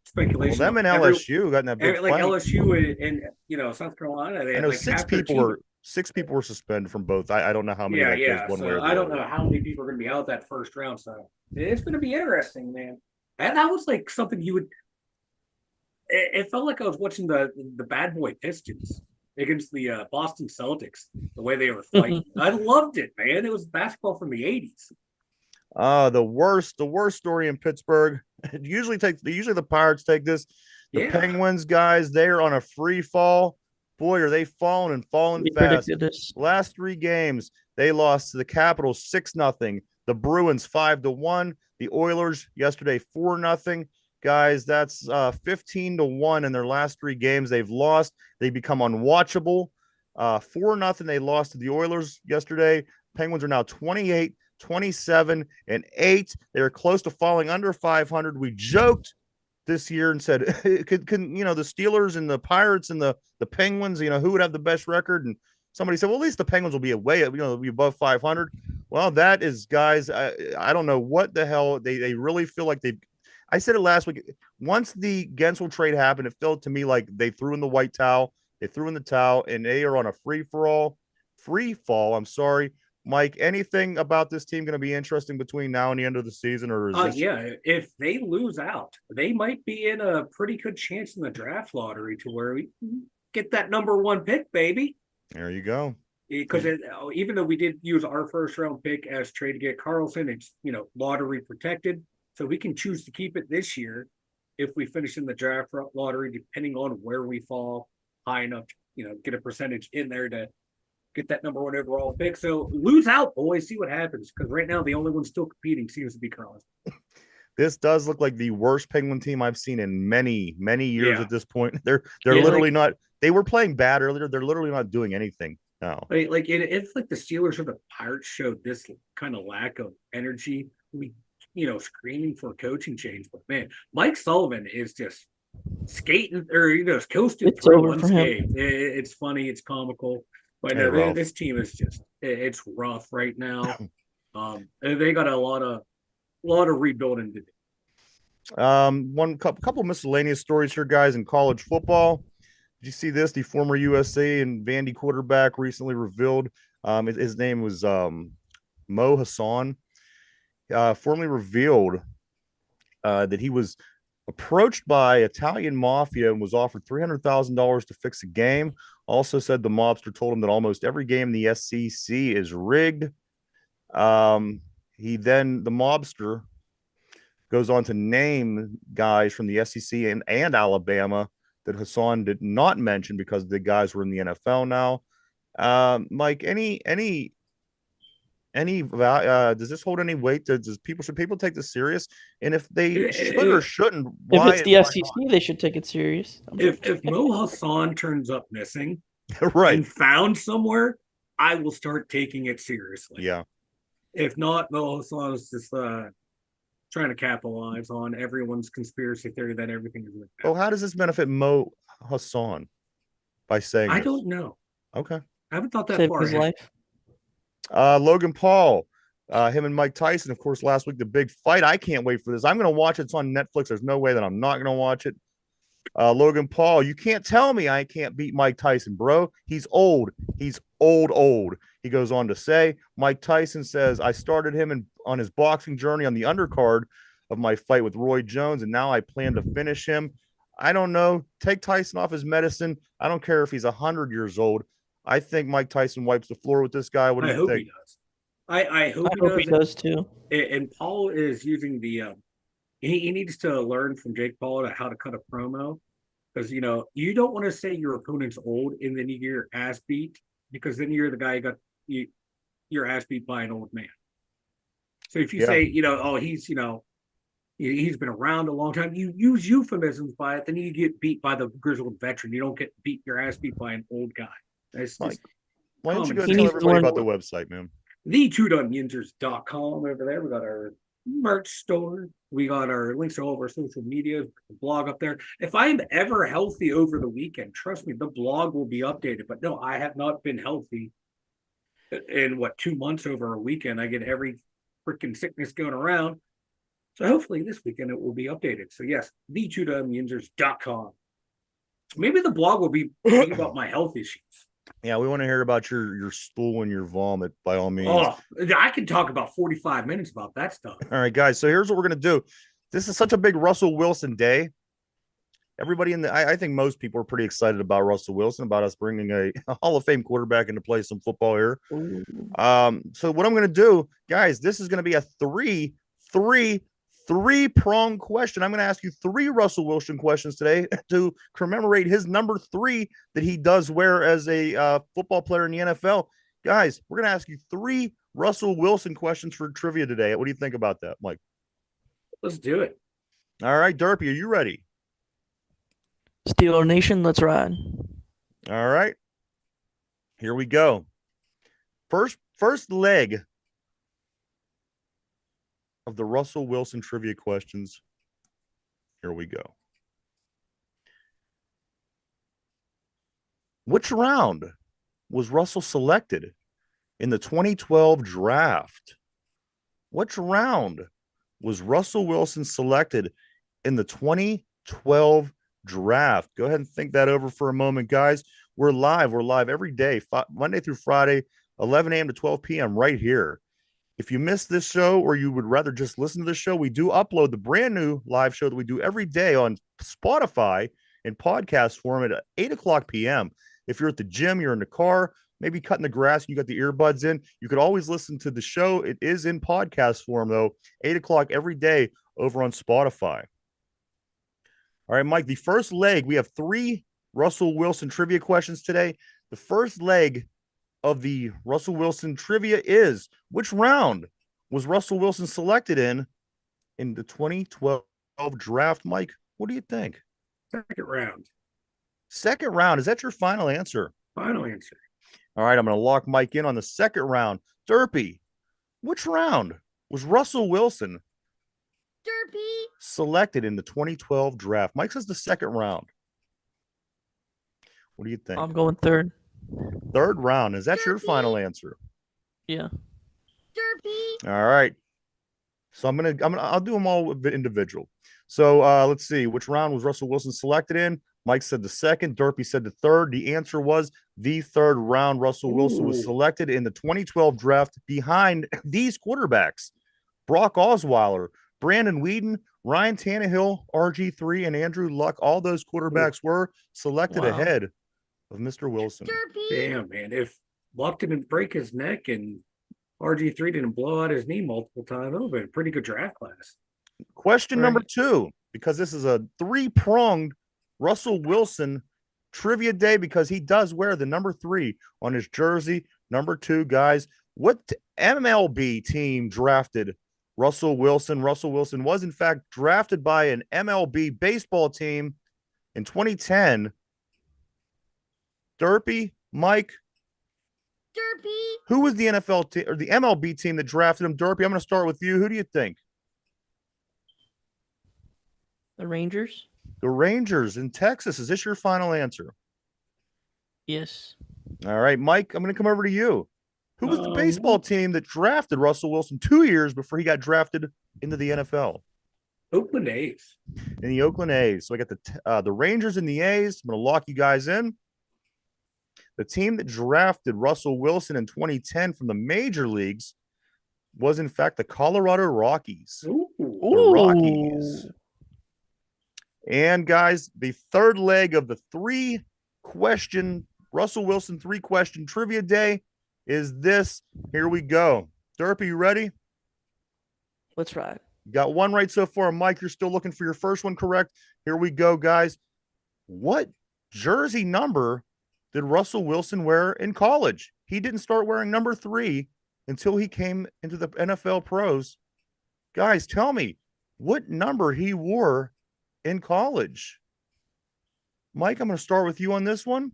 speculation. Well, them and LSU got in that big like fight. LSU and South Carolina. They I had know like 6 half their people team. were 6 people were suspended from both. I don't know how many. Yeah. One way or So the I don't other. know how many people are going to be out that first round. So it's going to be interesting, man. And that was like something you would. It felt like I was watching the bad boy Pistons against the Boston Celtics. The way they were fighting, I loved it, man. It was basketball from the '80s. The worst story in Pittsburgh. Usually the Pirates take this. The Penguins, guys, they're on a free fall. Boy, are they falling and falling We fast. predicted this. Last 3 games, they lost to the Capitals 6-0. The Bruins 5-1. The Oilers yesterday 4-0. Guys, that's 15-1 in their last 3 games they've lost. They become unwatchable. 4-0 they lost to the Oilers yesterday. Penguins are now 28, 27, and 8. They're close to falling under 500. We joked this year and said, can the Steelers and the Pirates and the Penguins, who would have the best record? And somebody said, well, at least the Penguins will be they'll be above 500. Well, that is, guys, I don't know what the hell they really feel like I said it last week. Once the Gensel trade happened, it felt to me like they threw in the white towel. They threw in the towel, and they are on a free fall. I'm sorry. Mike, anything about this team going to be interesting between now and the end of the season? Or is yeah, if they lose out, they might be in a pretty good chance in the draft lottery to where we get that number 1 pick, baby. There you go. Because even though we did use our first round pick as trade to get Carlson, it's lottery protected, so we can choose to keep it this year if we finish in the draft lottery, depending on where we fall high enough, get a percentage in there to get that number 1 overall pick. So lose out, boys. See what happens. Because right now, the only one still competing seems to be Carlson. This does look like the worst Penguin team I've seen in many, many years at this point. They're literally not. They were playing bad earlier. They're literally not doing anything now. It's like the Steelers or the Pirates showed this kind of lack of energy. Screaming for a coaching change. But man, Mike Sullivan is just skating or coasting through unscathed. It's funny. It's comical. But this team is it's rough right now. They got a lot of rebuilding to do. Couple miscellaneous stories here, guys, in college football. Did you see this? The former USA and Vandy quarterback recently revealed his name was Mo Hassan. Formally revealed that he was approached by Italian mafia and was offered $300,000 to fix a game. Also said the mobster told him that almost every game in the SEC is rigged. The mobster goes on to name guys from the SEC and Alabama that Hassan did not mention because the guys were in the NFL now. Mike, does this hold any weight? Should people take this serious? And if they should or shouldn't, why? If it's the SEC, they should take it serious. If Mo Hassan turns up missing, right, and found somewhere, I will start taking it seriously. Yeah. If not, Mo Hassan's just trying to capitalize on everyone's conspiracy theory that everything is like that. Oh, how does this benefit Mo Hassan by saying I this? don't know. Okay. I haven't thought that Save far his ahead. life. Logan Paul, him and Mike Tyson, of course, last week, the big fight. I can't wait for this. I'm going to watch it. It's on Netflix. There's no way that I'm not going to watch it. Logan Paul, you can't tell me I can't beat Mike Tyson, bro. He's old. He's old. He goes on to say, Mike Tyson says, I started him on his boxing journey on the undercard of my fight with Roy Jones, and now I plan to finish him. I don't know. Take Tyson off his medicine. I don't care if he's 100 years old. I think Mike Tyson wipes the floor with this guy. What do I you hope think? he does. I hope, I hope he does too. And Paul is using the he needs to learn from Jake Paul how to cut a promo, because you don't want to say your opponent's old and then you get your ass beat, because then you're the guy who got your ass beat by an old man. So if you say he's been around a long time, you use euphemisms by it, then you get beat by the grizzled veteran. You don't get your ass beat by an old guy. That's just Why don't you go common tell sense. everybody about the website, man? the2dumyinjers.com. Over there we got our merch store, we got our links to all of our social media, blog up there. If I am ever healthy over the weekend, trust me, the blog will be updated. But no, I have not been healthy in 2 months over a weekend. I get every freaking sickness going around, so hopefully this weekend it will be updated. So yes, the2dumyinjers.com. Maybe the blog will be about my health issues. Yeah, we want to hear about your stool and your vomit, by all means. Oh, I can talk about 45 minutes about that stuff. All right, guys. So here's what we're going to do. This is such a big Russell Wilson day. Everybody I think most people are pretty excited about Russell Wilson, about us bringing a Hall of Fame quarterback into play some football here. Ooh. So what I'm going to do, guys, this is going to be a three-prong question. I'm going to ask you 3 Russell Wilson questions today to commemorate his number 3 that he does wear as a football player in the NFL. Guys, we're going to ask you 3 Russell Wilson questions for trivia today. What do you think about that, Mike? Let's do it. All right, Derpy, are you ready? Steeler Nation, let's ride. All right. Here we go. First leg of the Russell Wilson trivia questions. Here we go. Which round was Russell selected in the 2012 draft? Which round was Russell Wilson selected in the 2012 draft? Go ahead and think that over for a moment, guys. We're live every day, Monday through Friday, 11 a.m. to 12 p.m. right here. If you missed this show, or you would rather just listen to the show, we do upload the brand new live show that we do every day on Spotify in podcast form at 8 o'clock p.m. If you're at the gym, you're in the car, maybe cutting the grass, you got the earbuds in, you could always listen to the show. It is in podcast form, though, 8 o'clock every day over on Spotify. All right, Mike, the first leg, we have 3 Russell Wilson trivia questions today. The first leg of the Russell Wilson trivia is, which round was Russell Wilson selected in the 2012 draft? Mike, what do you think? Second round. Second round. Is that your final answer? Final answer. All right, I'm going to lock Mike in on the second round. Derpy, which round was Russell Wilson Derpy. selected in the 2012 draft? Mike says the second round. What do you think? I'm going third. Third round. Is that your final answer? Yeah. Derpy. All right. So I'll do them all individual. So let's see. Which round was Russell Wilson selected in? Mike said the second. Derpy said the third. The answer was the third round. Russell Wilson was selected in the 2012 draft behind these quarterbacks: Brock Osweiler, Brandon Weeden, Ryan Tannehill, RG3, and Andrew Luck. All those quarterbacks were selected ahead of Mr. Wilson. Derpy. Damn, man. If Luck didn't break his neck and RG3 didn't blow out his knee multiple times, that would have been a pretty good draft class. Question number 2, because this is a 3-pronged Russell Wilson trivia day, because he does wear the number 3 on his jersey. Number 2, guys, what MLB team drafted Russell Wilson? Russell Wilson was, in fact, drafted by an MLB baseball team in 2010. Derpy, Mike, Derpy. Who was the NFL team or the MLB team that drafted him? Derpy, I'm going to start with you. Who do you think? The Rangers? The Rangers in Texas. Is this your final answer? Yes. All right, Mike, I'm going to come over to you. Who was the baseball team that drafted Russell Wilson 2 years before he got drafted into the NFL? Oakland A's. In the Oakland A's. So I got the Rangers and the A's. I'm going to lock you guys in. The team that drafted Russell Wilson in 2010 from the major leagues was, in fact, the Colorado Rockies. Ooh. The Rockies. And, guys, the third leg of the 3-question Russell Wilson 3-question trivia day is this. Here we go. Derpy, you ready? Let's ride. You got one right so far. Mike, you're still looking for your first one correct. Here we go, guys. What jersey number did Russell Wilson wear in college? He didn't start wearing number 3 until he came into the NFL pros. Guys, tell me what number he wore in college. Mike, I'm going to start with you on this one.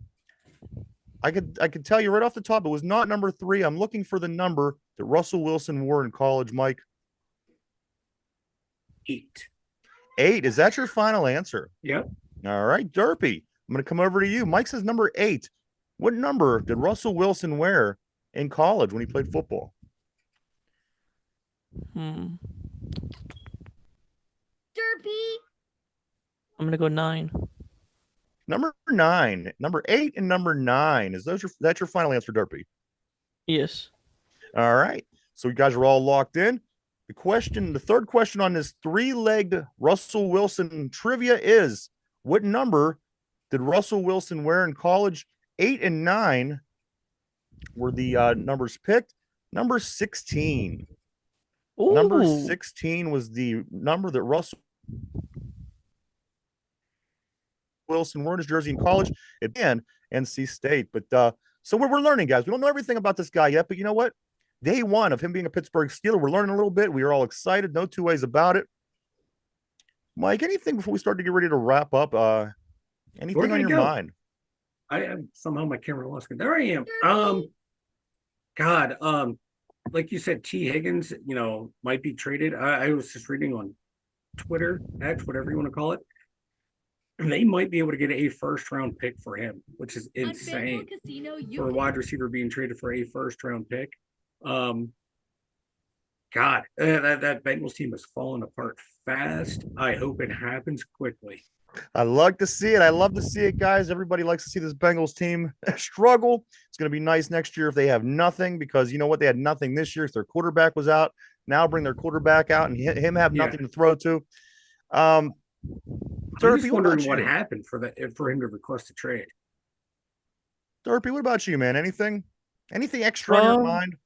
I could tell you right off the top, it was not number 3. I'm looking for the number that Russell Wilson wore in college, Mike. 8. 8. Is that your final answer? Yep. All right, Derpy. I'm going to come over to you. Mike says number 8. What number did Russell Wilson wear in college when he played football? Hmm. Derpy. I'm gonna go 9. Number 9. Number 8 and number 9. Is that's your final answer, Derpy? Yes. All right. So you guys are all locked in. The third question on this 3-legged Russell Wilson trivia is, what number did Russell Wilson wear in college? 8 and 9 were the numbers picked. Number 16. Ooh. Number 16 was the number that Russell Wilson wore in his jersey in college and NC State. But so we're learning, guys. We don't know everything about this guy yet, but you know what? Day one of him being a Pittsburgh Steeler, we're learning a little bit. We are all excited. No two ways about it. Mike, anything before we start to get ready to wrap up? Anything on your mind? I am somehow my camera lost me. There I am. Like you said, T. Higgins, might be traded. I was just reading on Twitter, X, whatever you want to call it. And they might be able to get a first-round pick for him, which is insane for a wide receiver being traded for a first-round pick. That Bengals team is falling apart fast. I hope it happens quickly. I like to see it. I love to see it, guys. Everybody likes to see this Bengals team struggle. It's going to be nice next year if they have nothing, because you know what? They had nothing this year. If their quarterback was out, now bring their quarterback out and him have nothing to throw to. I'm just wondering what happened for him to request a trade. Derpy, what about you, man? Anything extra on your mind?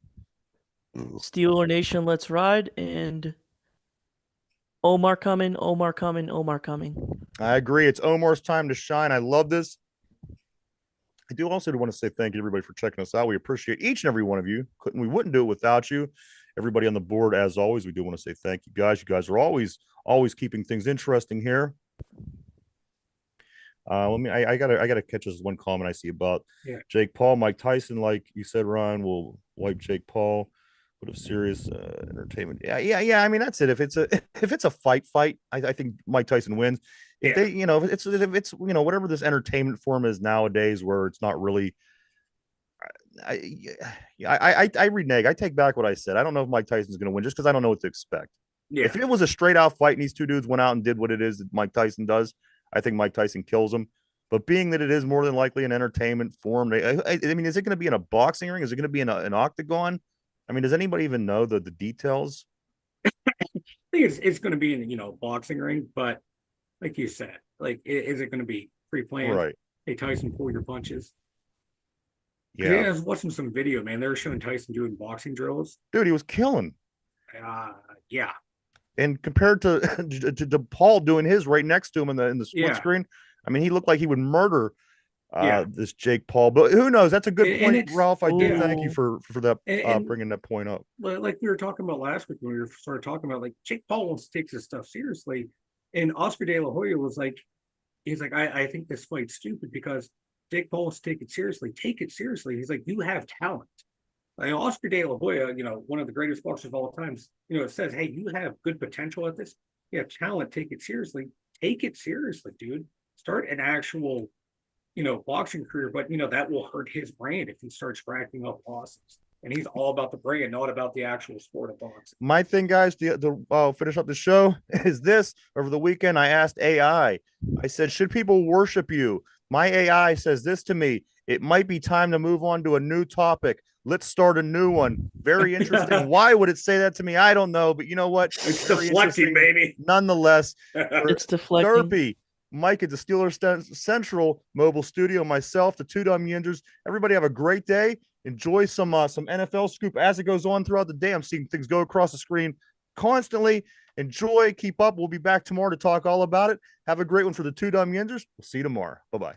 Steeler Nation, let's ride. And Omar coming. I agree. It's Omar's time to shine. I love this. I do also want to say thank you, everybody, for checking us out. We appreciate each and every one of you. We wouldn't do it without you. Everybody on the board, as always, we do want to say thank you, guys. You guys are always keeping things interesting here. I gotta catch this one comment I see about Jake Paul. Mike Tyson, like you said, Ryan, will wipe Jake Paul. But of serious entertainment. Yeah. I mean, that's it. If it's a fight, I think Mike Tyson wins. If they, if it's whatever this entertainment form is nowadays, where it's not really. I renege. I take back what I said. I don't know if Mike Tyson's going to win just because I don't know what to expect. Yeah. If it was a straight out fight and these two dudes went out and did what it is that Mike Tyson does, I think Mike Tyson kills him. But being that it is more than likely an entertainment form, I mean, is it going to be in a boxing ring? Is it going to be in an octagon? I mean, does anybody even know the details? I think it's going to be in boxing ring, but like you said, is it going to be pre-planned? Right. Hey, Tyson, pull your punches. Yeah, I was watching some video, man. They were showing Tyson doing boxing drills. Dude, he was killing. Yeah. And compared to Paul doing his right next to him in the split screen, I mean, he looked like he would murder this Jake Paul. But who knows? That's a good point, Ralph. I do thank you for that bringing that point up. Like we were talking about last week when we were sort of talking about, like, Jake Paul wants to take this stuff seriously, and Oscar De La Hoya was like, he's like, I think this fight's stupid because Jake Paul wants to take it seriously. Take it seriously. He's like, you have talent. Oscar De La Hoya, one of the greatest boxers of all times, it says, hey, you have good potential at this. You have talent. Take it seriously. Take it seriously, dude. Start an actual, boxing career. But, that will hurt his brand if he starts racking up losses. And he's all about the brand, not about the actual sport of boxing. My thing, guys, to finish up the show is this. Over the weekend, I asked AI, I said, should people worship you? My AI says this to me. It might be time to move on to a new topic. Let's start a new one. Very interesting. Why would it say that to me? I don't know. But you know what? It's deflecting, baby. Nonetheless, It's deflecting. Derpy, Mike at the Steelers Central Mobile Studio, myself, the Two Dumb Yinzers. Everybody have a great day. Enjoy some NFL scoop as it goes on throughout the day. I'm seeing things go across the screen constantly. Enjoy. Keep up. We'll be back tomorrow to talk all about it. Have a great one for the Two Dumb Yinzers. We'll see you tomorrow. Bye-bye.